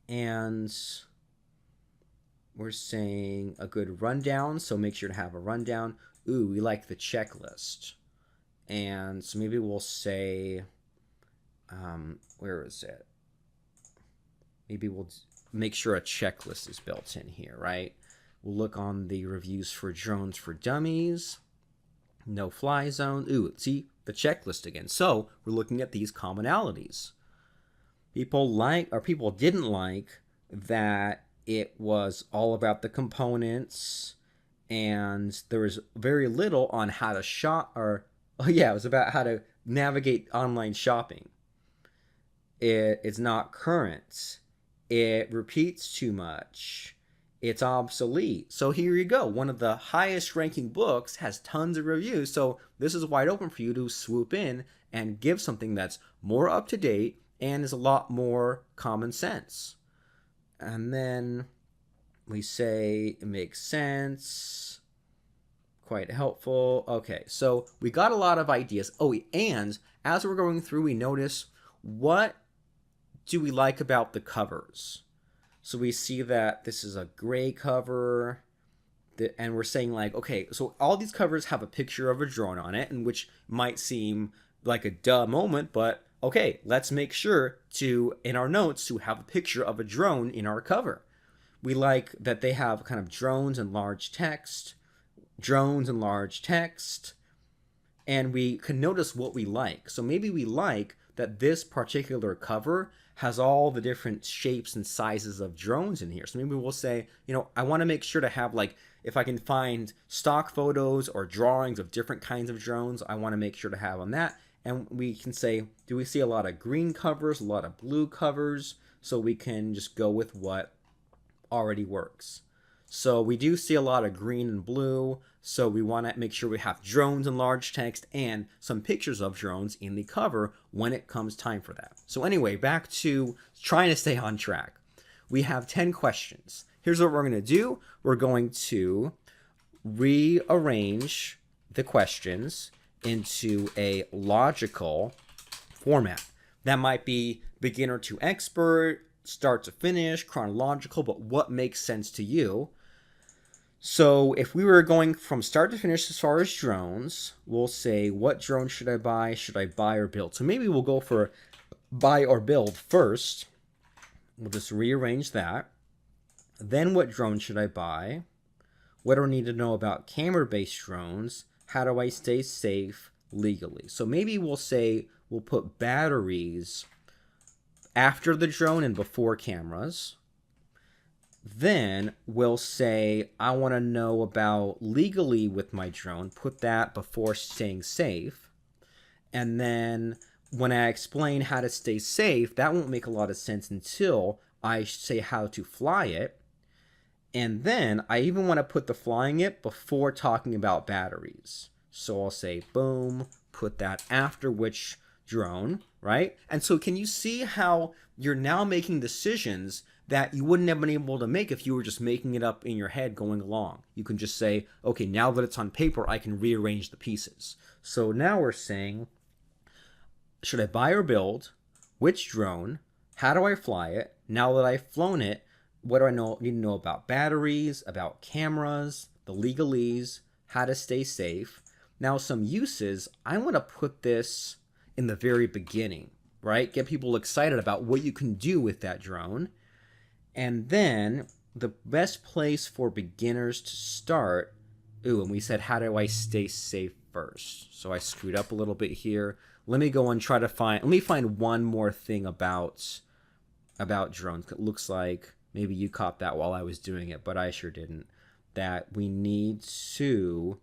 And we're saying a good rundown, so make sure to have a rundown. Ooh, we like the checklist. And so maybe we'll say Where is it? Maybe we'll make sure a checklist is built in here, right? We'll look on the reviews for drones for dummies. No fly zone. Ooh, see the checklist again. So we're looking at these commonalities. People didn't like that it was all about the components and there was very little on how to shop, or it was about how to navigate online shopping. It's not current. It repeats too much. It's obsolete. So here you go. One of the highest ranking books has tons of reviews. So this is wide open for you to swoop in and give something that's more up to date and is a lot more common sense. And then we say it makes sense. Quite helpful. Okay, so we got a lot of ideas. Oh, and as we're going through, we notice what do we like about the covers. So we see that this is a gray cover, and we're saying like, okay, so all these covers have a picture of a drone on it, and which might seem like a duh moment, but okay, let's make sure to, in our notes, to have a picture of a drone in our cover. We like that they have kind of drones and large text, and we can notice what we like. So maybe we like that this particular cover has all the different shapes and sizes of drones in here. So maybe we'll say, I want to make sure to have, like, if I can find stock photos or drawings of different kinds of drones, I want to make sure to have on that. And we can say, do we see a lot of green covers, a lot of blue covers? So we can just go with what already works. So we do see a lot of green and blue, so we want to make sure we have drones in large text and some pictures of drones in the cover when it comes time for that. So anyway, back to trying to stay on track. We have 10 questions. Here's what we're going to do. We're going to rearrange the questions into a logical format. That might be beginner to expert, start to finish, chronological, but what makes sense to you? So if we were going from start to finish as far as drones, we'll say, what drone should I buy? Should I buy or build? So maybe we'll go for buy or build first. We'll just rearrange that. Then what drone should I buy? What do I need to know about camera-based drones? How do I stay safe legally? So maybe we'll say we'll put batteries after the drone and before cameras. Then we'll say, I want to know about legally with my drone, put that before staying safe. And then when I explain how to stay safe, that won't make a lot of sense until I say how to fly it. And then I even want to put the flying it before talking about batteries. So I'll say, boom, put that after which drone, right? And so can you see how you're now making decisions that you wouldn't have been able to make if you were just making it up in your head going along? You can just say, okay, now that it's on paper, I can rearrange the pieces. So now we're saying, should I buy or build? Which drone? How do I fly it? Now that I've flown it, what do I need to know about batteries, about cameras, the legalese, how to stay safe? Now some uses, I want to put this in the very beginning, right? Get people excited about what you can do with that drone. And then the best place for beginners to start, and we said, how do I stay safe first? So I screwed up a little bit here. Let me go and let me find one more thing about drones. It looks like maybe you caught that while I was doing it, but I sure didn't. That we need to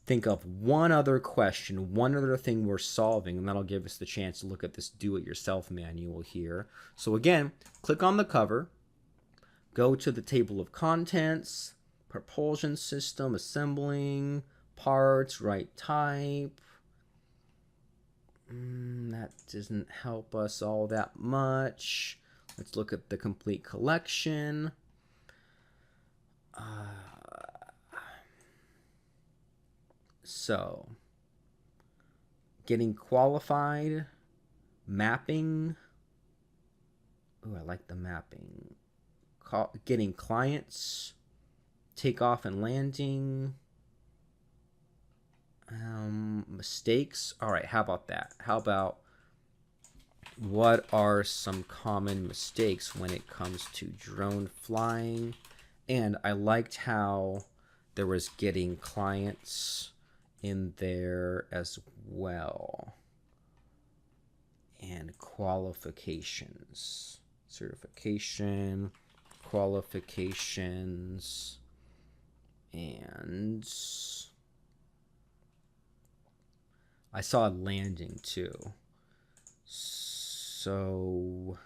think of one other question, one other thing we're solving, and that'll give us the chance to look at this do-it-yourself manual here. So again, click on the cover, go to the table of contents, propulsion system, assembling, parts, right type. That doesn't help us all that much. Let's look at the complete collection. So, getting qualified, mapping. Ooh, I like the mapping. Getting clients, takeoff and landing. Mistakes. All right, how about that? How about What are some common mistakes when it comes to drone flying? And I liked how there was getting clients in there as well. And qualifications. Certification, qualifications, and I saw landing too. So,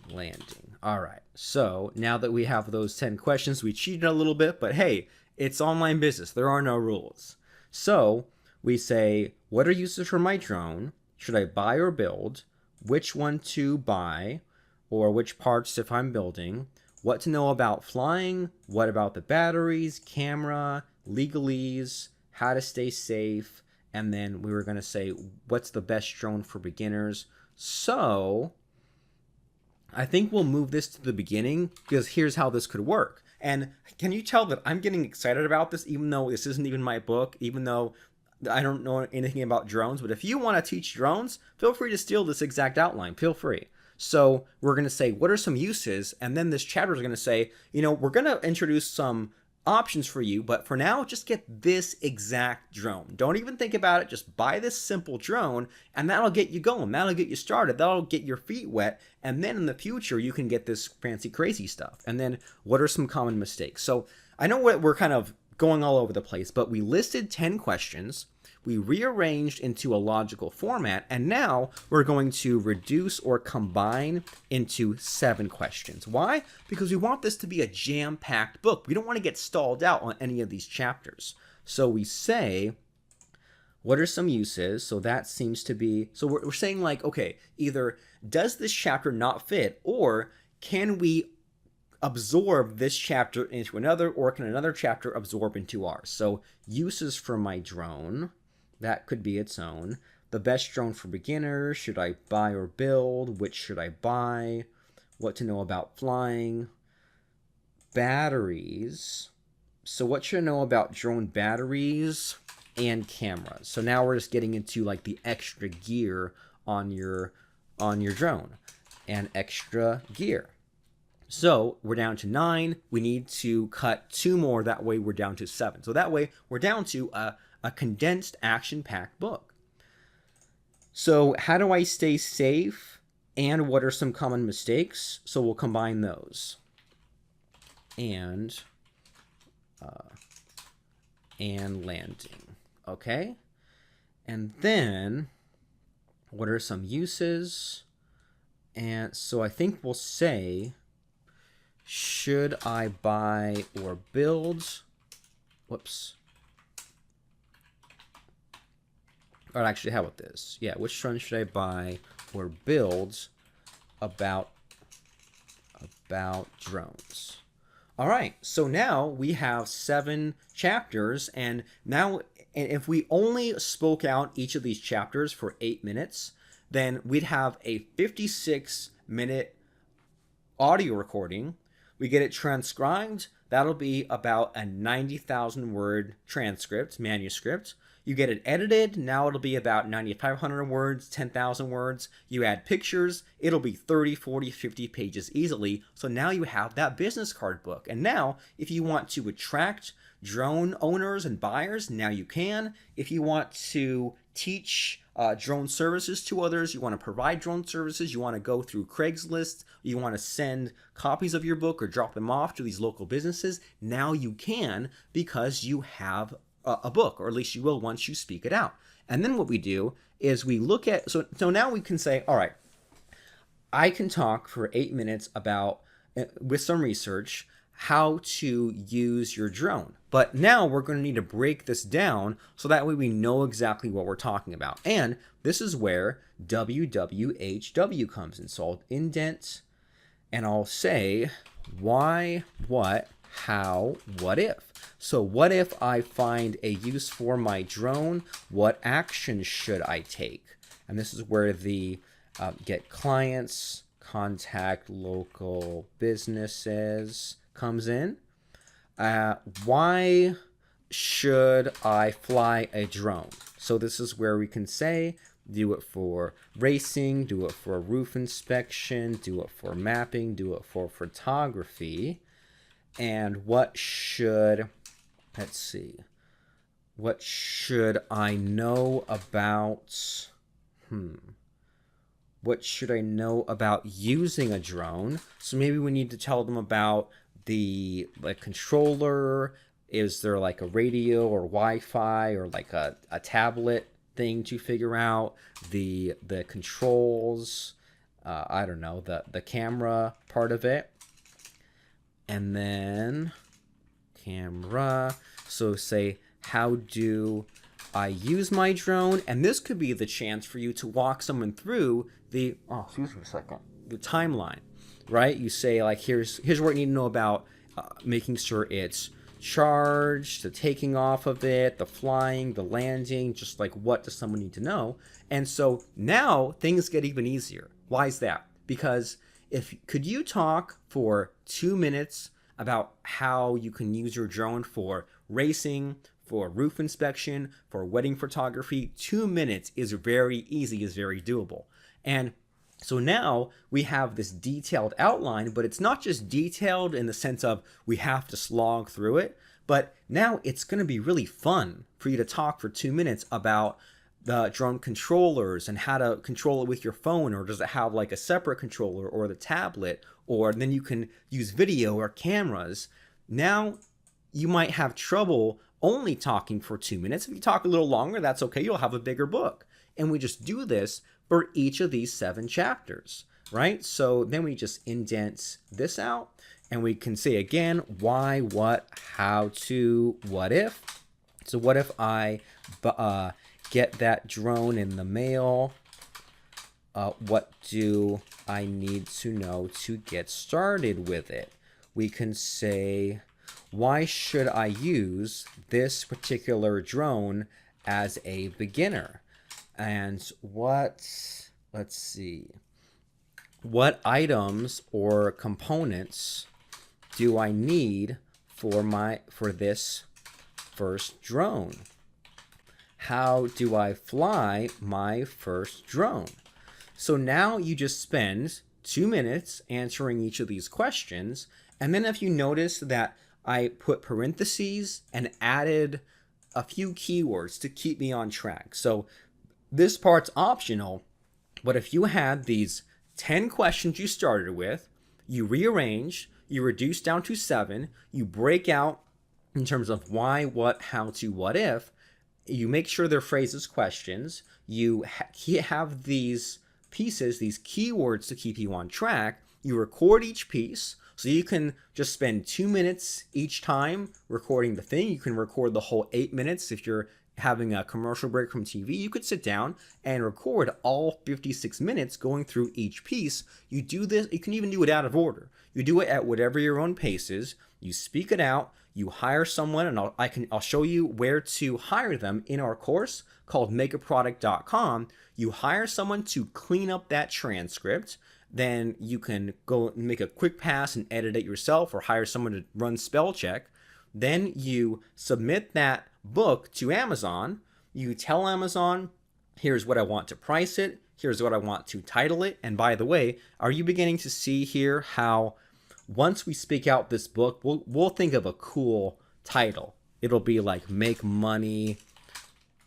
landing. All right. So now that we have those 10 questions, we cheated a little bit, but hey, it's online business. There are no rules. So we say, what are uses for my drone? Should I buy or build? Which one to buy, or which parts if I'm building? What to know about flying? What about the batteries, camera, legalese, how to stay safe? And then we were going to say, what's the best drone for beginners? So I think we'll move this to the beginning, because here's how this could work. And can you tell that I'm getting excited about this, even though this isn't even my book, even though I don't know anything about drones? But if you want to teach drones, feel free to steal this exact outline. Feel free. So we're going to say, what are some uses? And then this chapter is going to say, we're going to introduce some options for you, but for now, just get this exact drone. Don't even think about it. Just buy this simple drone, and that'll get you going. That'll get you started. That'll get your feet wet. And then in the future, you can get this fancy, crazy stuff. And then what are some common mistakes? So I know we're kind of going all over the place, but we listed 10 questions. We rearranged into a logical format, and now we're going to reduce or combine into 7 questions. Why? Because we want this to be a jam-packed book. We don't want to get stalled out on any of these chapters. So we say, what are some uses? So that seems to be, so we're saying like, okay, either does this chapter not fit, or can we absorb this chapter into another, or can another chapter absorb into ours? So uses for my drone, that could be its own. The best drone for beginners. Should I buy or build? Which should I buy? What to know about flying. Batteries. So what should I know about drone batteries and cameras? So now we're just getting into like the extra gear on your drone, and extra gear. So we're down to 9. We need to cut 2 more. That way we're down to 7. So that way we're down to a condensed, action-packed book. So how do I stay safe, and what are some common mistakes? So we'll combine those. And landing. Okay? And then what are some uses? And so I think we'll say, should I buy or build? Whoops. Or actually, how about this? Yeah, which drone should I buy or build about drones? All right, so now we have 7 chapters, and now if we only spoke out each of these chapters for 8 minutes, then we'd have a 56-minute audio recording. We get it transcribed. That'll be about a 90,000 word transcript, manuscript. You get it edited. Now it'll be about 9,500 words, 10,000 words. You add pictures. It'll be 30, 40, 50 pages easily. So now you have that business card book. And now if you want to attract drone owners and buyers, now you can. If you want to teach drone services to others, you want to provide drone services, you want to go through Craigslist, you want to send copies of your book or drop them off to these local businesses, now you can, because you have a book, or at least you will once you speak it out. And then what we do is we look at, so now we can say, all right, I can talk for 8 minutes about, with some research, how to use your drone. But now we're going to need to break this down so that way we know exactly what we're talking about. And this is where WWHW comes in. So I'll indent and I'll say why, what, how, what if. So what if I find a use for my drone? What action should I take? And this is where the get clients, contact local businesses comes in. Why should I fly a drone? So this is where we can say, do it for racing, do it for roof inspection, do it for mapping, do it for photography. And what should, let's see, what should I know about, what should I know about using a drone? So maybe we need to tell them about the controller. Is there like a radio or Wi-Fi or like a tablet thing to figure out? The controls, I don't know, the camera part of it. And then camera. So say, how do I use my drone? And this could be the chance for you to walk someone through the, excuse me a second, the timeline, right? You say like, here's what you need to know about making sure it's charged, the taking off of it, the flying, the landing, just like what does someone need to know? And so now things get even easier. Why is that? Because could you talk for 2 minutes about how you can use your drone for racing, for roof inspection, for wedding photography? 2 minutes is very easy, is very doable. And so now we have this detailed outline, but it's not just detailed in the sense of we have to slog through it, but now it's going to be really fun for you to talk for 2 minutes about the drone controllers and how to control it with your phone, or does it have like a separate controller or the tablet, or then you can use video or cameras. Now you might have trouble only talking for 2 minutes. If you talk a little longer, that's okay. You'll have a bigger book. And we just do this for each of these 7 chapters, right? So then we just indent this out, and we can say again, why, what, how to, what if. So what if I get that drone in the mail? What do I need to know to get started with it? We can say, why should I use this particular drone as a beginner? And let's see, what items or components do I need for this first drone? How do I fly my first drone? So now you just spend 2 minutes answering each of these questions. And then if you notice that I put parentheses and added a few keywords to keep me on track. So this part's optional, but if you had these 10 questions you started with, you rearrange, you reduce down to 7, you break out in terms of why, what, how to, what if, you make sure they're phrases, questions, you have these pieces, these keywords to keep you on track, you record each piece, so you can just spend 2 minutes each time recording the thing. You can record the whole 8 minutes. If you're having a commercial break from TV, you could sit down and record all 56 minutes going through each piece. You do this, you can even do it out of order. You do it at whatever your own pace is. You speak it out, you hire someone, and I'll show you where to hire them in our course called makeaproduct.com. You hire someone to clean up that transcript. Then you can go and make a quick pass and edit it yourself, or hire someone to run spell check. Then you submit that book to Amazon. You tell Amazon, here's what I want to price it, here's what I want to title it. And by the way, are you beginning to see here how once we speak out this book, we'll think of a cool title. It'll be like Make Money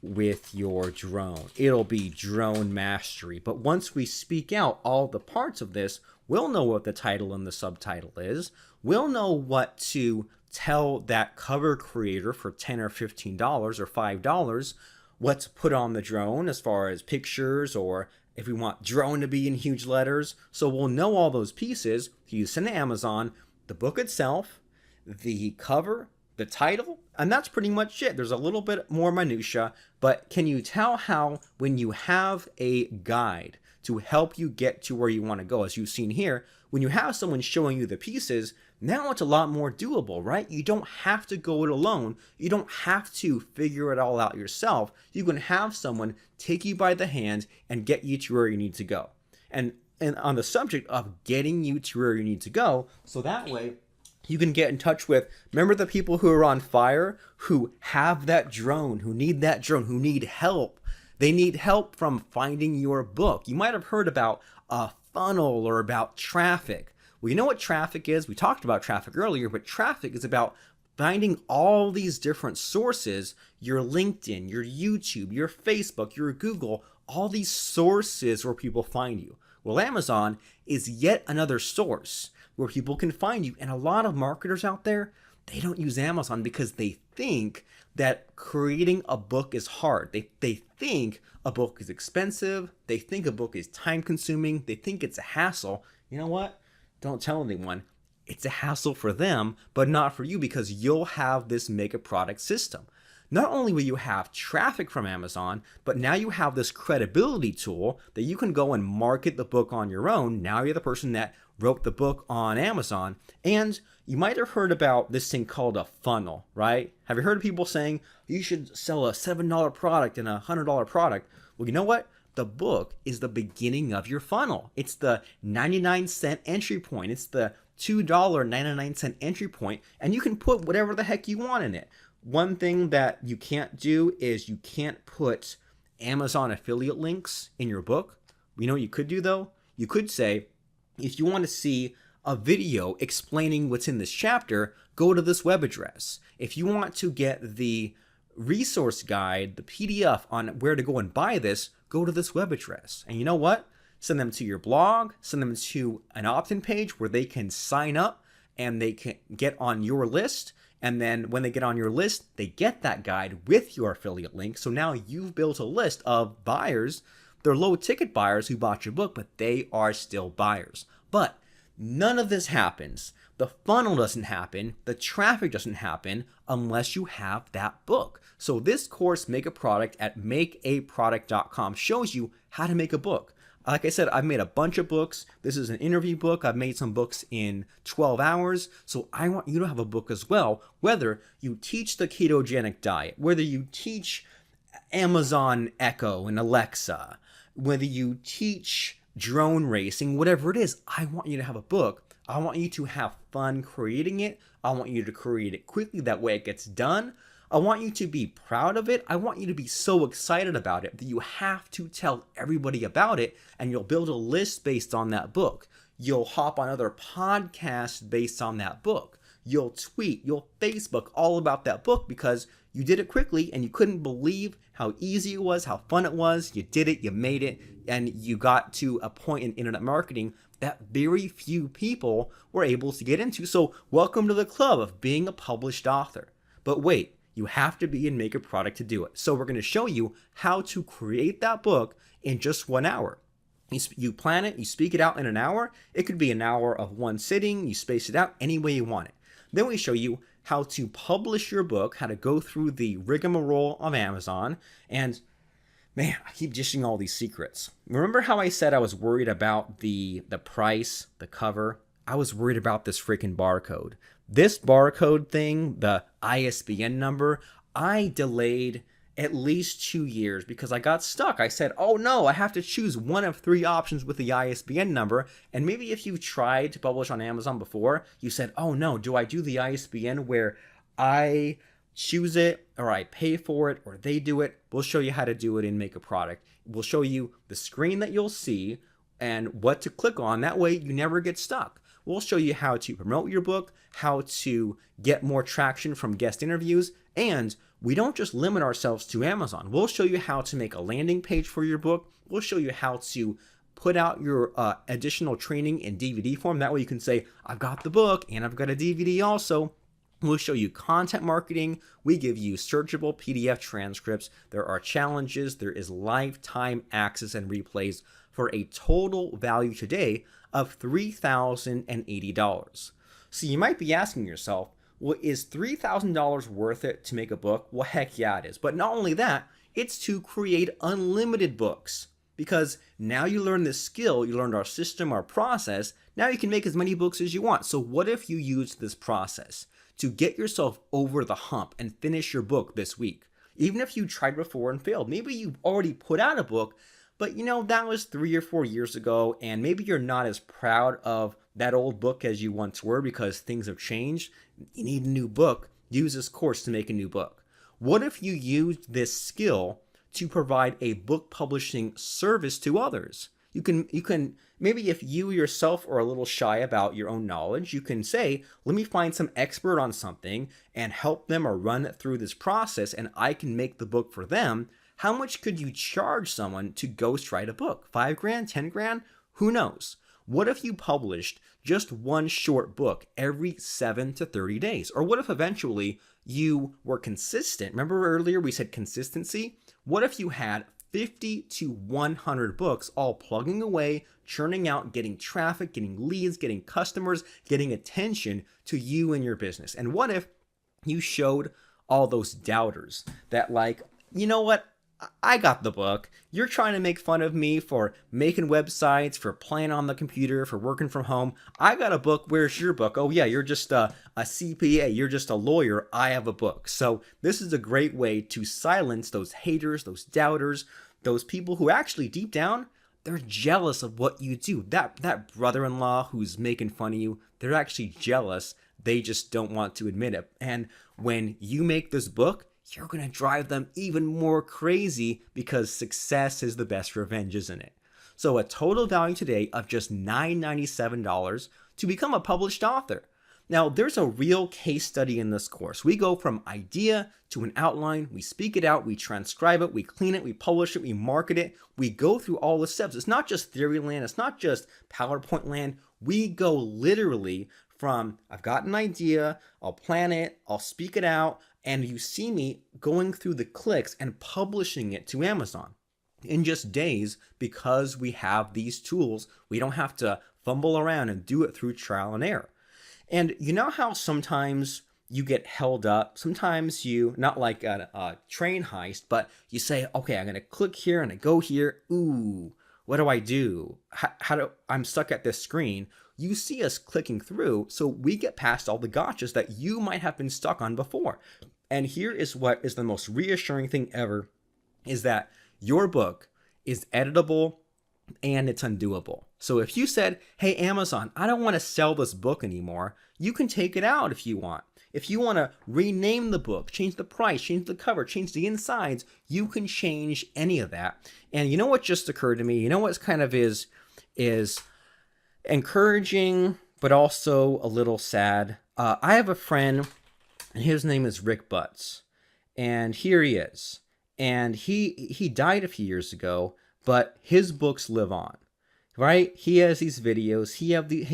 with Your Drone. It'll be Drone Mastery. But once we speak out all the parts of this, we'll know what the title and the subtitle is. We'll know what to tell that cover creator for $10 or $15 or $5 what to put on the drone as far as pictures, or if we want drone to be in huge letters. So we'll know all those pieces. You send to Amazon, the book itself, the cover, the title, and that's pretty much it. There's a little bit more minutia, but can you tell how when you have a guide to help you get to where you want to go, as you've seen here, when you have someone showing you the pieces, now it's a lot more doable, right? You don't have to go it alone. You don't have to figure it all out yourself. You can have someone take you by the hand and get you to where you need to go. And on the subject of getting you to where you need to go, so that way You can get in touch with, remember the people who are on fire, who have that drone, who need that drone, who need help. They need help from finding your book. You might have heard about a funnel or about traffic. Well, you know what traffic is? We talked about traffic earlier, but traffic is about finding all these different sources, your LinkedIn, your YouTube, your Facebook, your Google, all these sources where people find you. Well, Amazon is yet another source where people can find you. And a lot of marketers out there, they don't use Amazon because they think that creating a book is hard. They think a book is expensive. They think a book is time consuming. They think it's a hassle. You know what? Don't tell anyone. It's a hassle for them, but not for you, because you'll have this mega product system. Not only will you have traffic from Amazon, but now you have this credibility tool that you can go and market the book on your own. Now you're the person that wrote the book on Amazon. And you might have heard about this thing called a funnel, right? Have you heard of people saying you should sell a $7 product and a $100 product? Well, you know what? The book is the beginning of your funnel. It's the 99-cent entry point. It's the $2.99 entry point, and you can put whatever the heck you want in it. One thing that you can't do is you can't put Amazon affiliate links in your book. You know what you could do though? You could say, if you want to see a video explaining what's in this chapter, go to this web address. If you want to get the resource guide, the PDF on where to go and buy this, go to this web address. And you know what? Send them to your blog, send them to an opt-in page where they can sign up and they can get on your list. And then when they get on your list, they get that guide with your affiliate link. So now you've built a list of buyers. They're low ticket buyers who bought your book, but they are still buyers. But none of this happens. The funnel doesn't happen. The traffic doesn't happen unless you have that book. So this course, Make a Product, at makeaproduct.com shows you how to make a book. Like I said, I've made a bunch of books. This is an interview book. I've made some books in 12 hours. So I want you to have a book as well, whether you teach the ketogenic diet, whether you teach Amazon Echo and Alexa, whether you teach drone racing, whatever it is, I want you to have a book. I want you to have fun creating it. I want you to create it quickly. That way it gets done. I want you to be proud of it. I want you to be so excited about it that you have to tell everybody about it, and you'll build a list based on that book. You'll hop on other podcasts based on that book. You'll tweet, you'll Facebook all about that book because you did it quickly and you couldn't believe how easy it was, how fun it was. You did it, you made it, and you got to a point in internet marketing that very few people were able to get into. So welcome to the club of being a published author. But wait, you have to be in Make a Product to do it. So we're going to show you how to create that book in just 1 hour. You plan it, you speak it out in an hour. It could be an hour of one sitting. You space it out any way you want it. Then we show you how to publish your book, how to go through the rigmarole of Amazon. And man, I keep dishing all these secrets. Remember how I said I was worried about the price, the cover? I was worried about this freaking barcode. This barcode thing, the ISBN number, I delayed at least 2 years because I got stuck. I said, oh no, I have to choose one of 3 options with the ISBN number. And maybe if you tried to publish on Amazon before, you said, oh no, do I do the ISBN where I choose it or I pay for it or they do it? We'll show you how to do it in Make a Product. We'll show you the screen that you'll see and what to click on. That way you never get stuck. We'll show you how to promote your book, how to get more traction from guest interviews, and we don't just limit ourselves to Amazon. We'll show you how to make a landing page for your book. We'll show you how to put out your additional training in DVD form. That way you can say, I've got the book and I've got a DVD also. We'll show you content marketing. We give you searchable PDF transcripts. There are challenges. There is lifetime access and replays for a total value today of $3,080. So you might be asking yourself, well, is $3,000 worth it to make a book? Well, heck yeah, it is. But not only that, it's to create unlimited books. Because now you learn this skill, you learned our system, our process, now you can make as many books as you want. So what if you use this process to get yourself over the hump and finish your book this week? Even if you tried before and failed, maybe you've already put out a book, But that was 3 or 4 years ago, and maybe you're not as proud of that old book as you once were because things have changed. You need a new book. Use this course to make a new book. What if you used this skill to provide a book publishing service to others? You can maybe if you yourself are a little shy about your own knowledge, you can say, let me find some expert on something and help them or run it through this process, and I can make the book for them. How much could you charge someone to ghostwrite a book? 5 grand, 10 grand? Who knows? What if you published just one short book every 7 to 30 days? Or what if eventually you were consistent? Remember earlier we said consistency? What if you had 50 to 100 books all plugging away, churning out, getting traffic, getting leads, getting customers, getting attention to you and your business? And what if you showed all those doubters that like, you know what? I got the book. You're trying to make fun of me for making websites, for playing on the computer, for working from home. I got a book. Where's your book? Oh yeah, you're just a CPA. You're just a lawyer. I have a book. So this is a great way to silence those haters, those doubters, those people who actually deep down, they're jealous of what you do. That brother-in-law who's making fun of you, they're actually jealous. They just don't want to admit it. And when you make this book, you're going to drive them even more crazy because success is the best revenge, isn't it? So a total value today of just $997 to become a published author. Now, there's a real case study in this course. We go from idea to an outline, we speak it out, we transcribe it, we clean it, we publish it, we market it, we go through all the steps. It's not just theory land, it's not just PowerPoint land. We go literally from I've got an idea, I'll plan it, I'll speak it out, and you see me going through the clicks and publishing it to Amazon in just days because we have these tools. We don't have to fumble around and do it through trial and error. And you know how sometimes you get held up? Sometimes you, not like a train heist, but you say, okay, I'm going to click here and I go here. Ooh, what do I do? I'm stuck at this screen. You see us clicking through, so we get past all the gotchas that you might have been stuck on before. And here is what is the most reassuring thing ever, is that your book is editable and it's undoable. So if you said, hey, Amazon, I don't want to sell this book anymore, you can take it out if you want. If you want to rename the book, change the price, change the cover, change the insides, you can change any of that. And you know what just occurred to me? You know what kind of is encouraging, but also a little sad. I have a friend, and his name is Rick Butts, and here he is. And he died a few years ago, but his books live on, right? He has these videos, he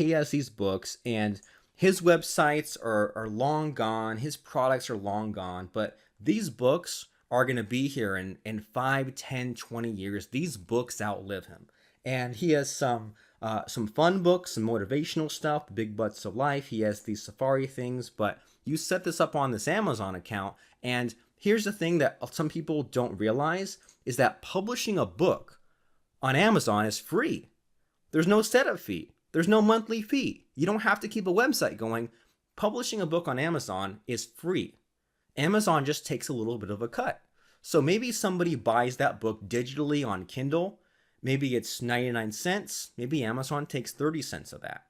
has these books, and his websites are long gone, his products are long gone, but these books are going to be here in 5, 10, 20 years. These books outlive him. And he has some fun books, some motivational stuff, the Big Butts of Life. He has these safari things, but you set this up on this Amazon account. And here's the thing that some people don't realize is that publishing a book on Amazon is free. There's no setup fee. There's no monthly fee. You don't have to keep a website going. Publishing a book on Amazon is free. Amazon just takes a little bit of a cut. So maybe somebody buys that book digitally on Kindle. Maybe it's 99 cents. Maybe Amazon takes 30 cents of that.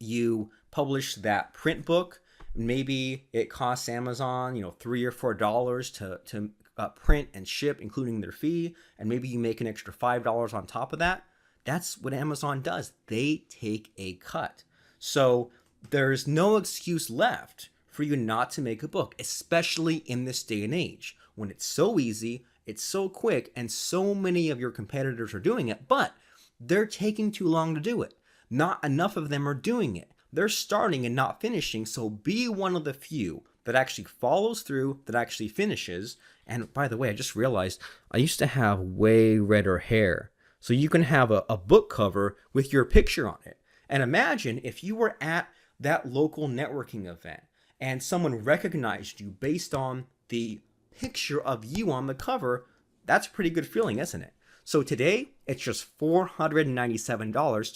You publish that print book. Maybe it costs Amazon, $3 or $4 to print and ship, including their fee. And maybe you make an extra $5 on top of that. That's what Amazon does. They take a cut. So there's no excuse left for you not to make a book, especially in this day and age when it's so easy, it's so quick, and so many of your competitors are doing it, but they're taking too long to do it. Not enough of them are doing it. They're starting and not finishing, so be one of the few that actually follows through, that actually finishes. And by the way, I just realized I used to have way redder hair. So you can have a book cover with your picture on it. And imagine if you were at that local networking event and someone recognized you based on the picture of you on the cover. That's a pretty good feeling, isn't it? So today, it's just $497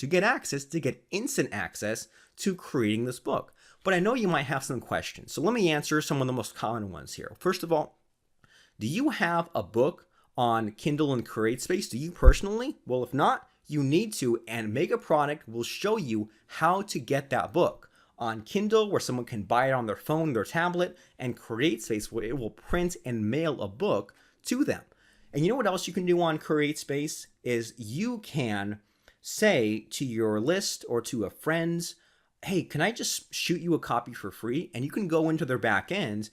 to get instant access to creating this book. But I know you might have some questions. So let me answer some of the most common ones here. First of all, do you have a book on Kindle and CreateSpace? Do you personally? Well, if not, you need to, and Make a Product will show you how to get that book on Kindle, where someone can buy it on their phone, their tablet, and CreateSpace, where it will print and mail a book to them. And you know what else you can do on CreateSpace is you can say to your list or to a friend's, hey, can I just shoot you a copy for free? And you can go into their back end.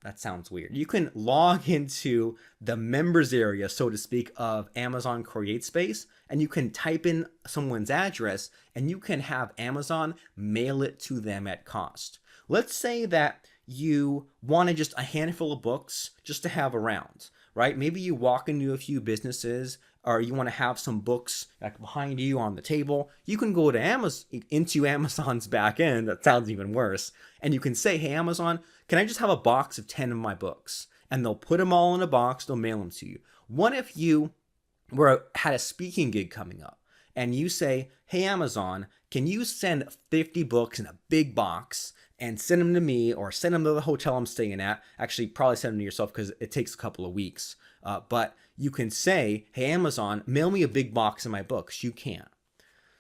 That sounds weird. You can log into the members area, so to speak, of Amazon CreateSpace, and you can type in someone's address and you can have Amazon mail it to them at cost. Let's say that you wanted just a handful of books just to have around, right? Maybe you walk into a few businesses, or you want to have some books like behind you on the table. You can go to Amazon's back end. That sounds even worse. And you can say, hey, Amazon, can I just have a box of 10 of my books? And they'll put them all in a box. They'll mail them to you. What if you had a speaking gig coming up and you say, hey, Amazon, can you send 50 books in a big box and send them to me, or send them to the hotel I'm staying at? Actually, probably send them to yourself because it takes a couple of weeks. But you can say, hey, Amazon, mail me a big box of my books. You can.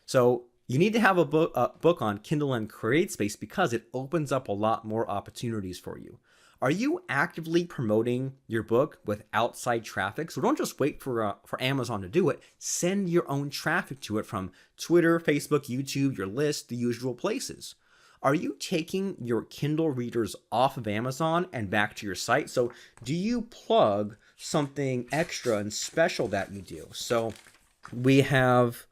So you need to have a book on Kindle and CreateSpace because it opens up a lot more opportunities for you. Are you actively promoting your book with outside traffic? So don't just wait for Amazon to do it. Send your own traffic to it from Twitter, Facebook, YouTube, your list, the usual places. Are you taking your Kindle readers off of Amazon and back to your site? So do you plug something extra and special that you do? So we have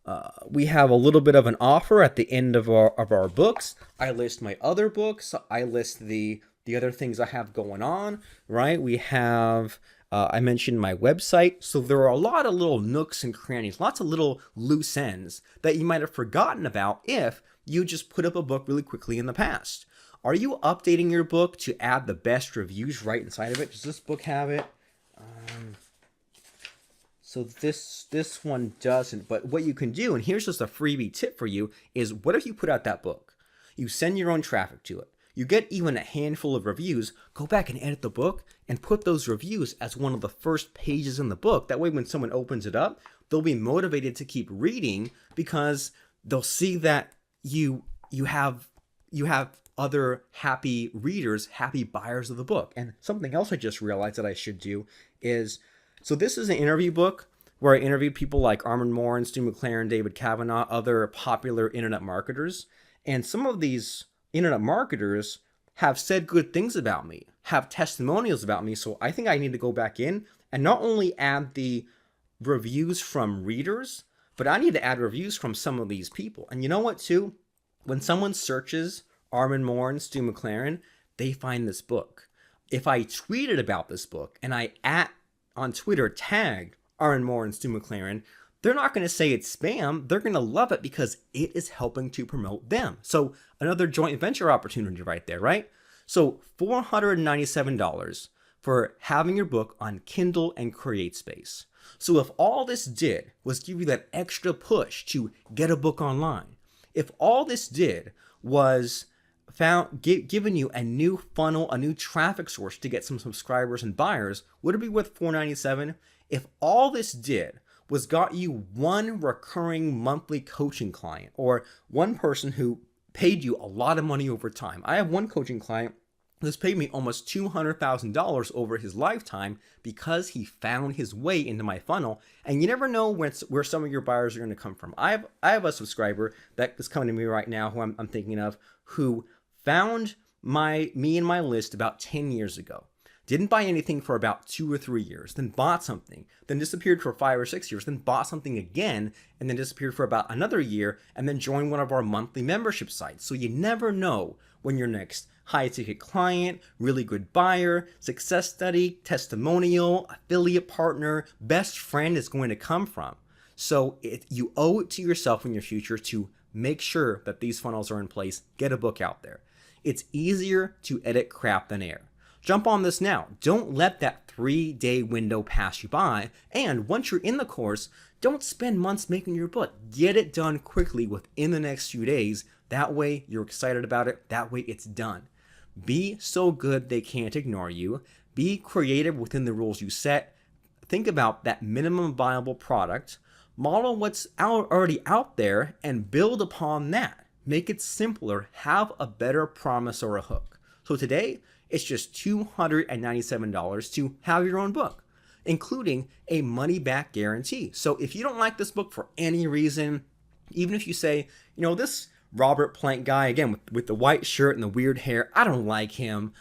a little bit of an offer at the end of our books. I list my other books. I list the other things I have going on, right? We have, I mentioned my website. So there are a lot of little nooks and crannies, lots of little loose ends that you might have forgotten about if you just put up a book really quickly in the past. Are you updating your book to add the best reviews right inside of it? Does this book have it? So this one doesn't, but what you can do, and here's just a freebie tip for you, is what if you put out that book? You send your own traffic to it. You get even a handful of reviews, go back and edit the book and put those reviews as one of the first pages in the book. That way when someone opens it up, they'll be motivated to keep reading because they'll see that you have other happy readers, happy buyers of the book. And something else I just realized that I should do is, so this is an interview book where I interviewed people like Armin Moore and Stu McLaren, David Kavanaugh, other popular internet marketers. And some of these internet marketers have said good things about me, have testimonials about me. So I think I need to go back in and not only add the reviews from readers, but I need to add reviews from some of these people. And you know what, too? When someone searches Armin Moore and Stu McLaren, they find this book. If I tweeted about this book and I on Twitter tagged Armin Moore and Stu McLaren, they're not going to say it's spam. They're going to love it because it is helping to promote them. So another joint venture opportunity right there, right? So $497 for having your book on Kindle and CreateSpace. So if all this did was give you that extra push to get a book online, if all this did was giving you a new funnel, a new traffic source to get some subscribers and buyers, would it be worth $497? If all this did was got you one recurring monthly coaching client or one person who paid you a lot of money over time. I have one coaching client who's paid me almost $200,000 over his lifetime because he found his way into my funnel. And you never know where some of your buyers are going to come from. I have a subscriber that is coming to me right now who I'm thinking of, who found me in my list about 10 years ago. Didn't buy anything for about 2 or 3 years, then bought something, then disappeared for 5 or 6 years, then bought something again, and then disappeared for about another year, and then joined one of our monthly membership sites. So you never know when your next high-ticket client, really good buyer, success study, testimonial, affiliate partner, best friend is going to come from. So you owe it to yourself in your future to make sure that these funnels are in place. Get a book out there. It's easier to edit crap than air. Jump on this now. Don't let that 3-day window pass you by. And once you're in the course, don't spend months making your book. Get it done quickly within the next few days. That way you're excited about it. That way it's done. Be so good they can't ignore you. Be creative within the rules you set. think about that minimum viable product, model what's already out there, and build upon that. Make it simpler, have a better promise or a hook. So today, it's just $297 to have your own book, including a money-back guarantee. So if you don't like this book for any reason, even if you say, this Robert Plank guy, again, with the white shirt and the weird hair, I don't like him.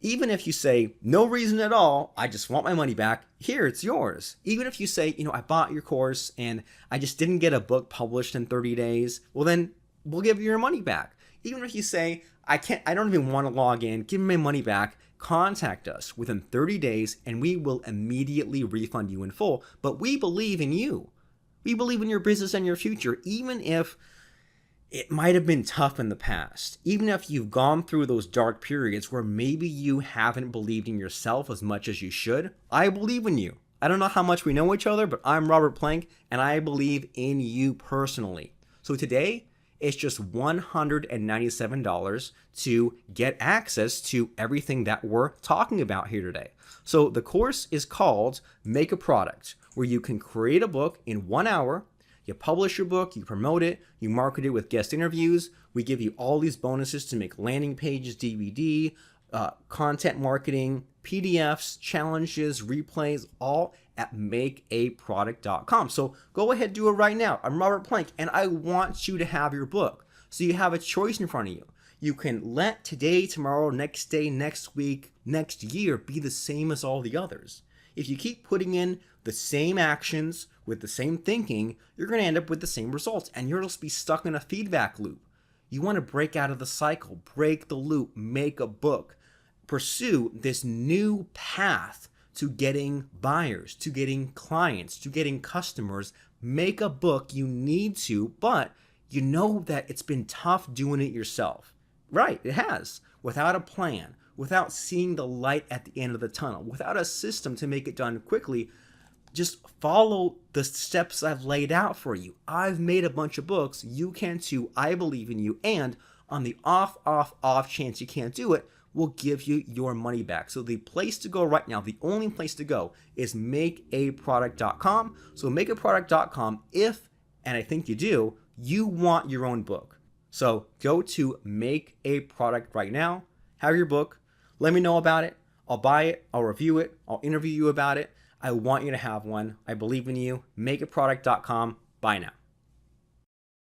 Even if you say, no reason at all, I just want my money back, here, it's yours. Even if you say, I bought your course and I just didn't get a book published in 30 days, well then, we'll give you your money back. Even if you say, I don't even want to log in, give me my money back, contact us within 30 days and we will immediately refund you in full. But we believe in you. We believe in your business and your future, even if it might have been tough in the past. Even if you've gone through those dark periods where maybe you haven't believed in yourself as much as you should, I believe in you. I don't know how much we know each other, but I'm Robert Plank and I believe in you personally. So today, it's just $197 to get access to everything that we're talking about here today. So the course is called Make a Product, where you can create a book in 1 hour. You publish your book, you promote it, you market it with guest interviews. We give you all these bonuses to make landing pages, DVD, content marketing, PDFs, challenges, replays, all at makeaproduct.com. So go ahead, do it right now. I'm Robert Plank, and I want you to have your book. So you have a choice in front of you. You can let today, tomorrow, next day, next week, next year be the same as all the others. If you keep putting in the same actions with the same thinking, you're going to end up with the same results, and you'll just be stuck in a feedback loop. You want to break out of the cycle, break the loop, make a book, pursue this new path to getting buyers, to getting clients, to getting customers. Make a book. You need to, but you know that it's been tough doing it yourself. Right, it has. Without a plan, without seeing the light at the end of the tunnel, without a system to make it done quickly, just follow the steps I've laid out for you. I've made a bunch of books. You can too. I believe in you. And on the off chance you can't do it, we'll give you your money back. So the place to go right now, the only place to go, is makeaproduct.com. So makeaproduct.com if, and I think you do, you want your own book. So go to Make a Product right now, have your book, let me know about it. I'll buy it, I'll review it, I'll interview you about it. I want you to have one. I believe in you. Makeaproduct.com. Bye now.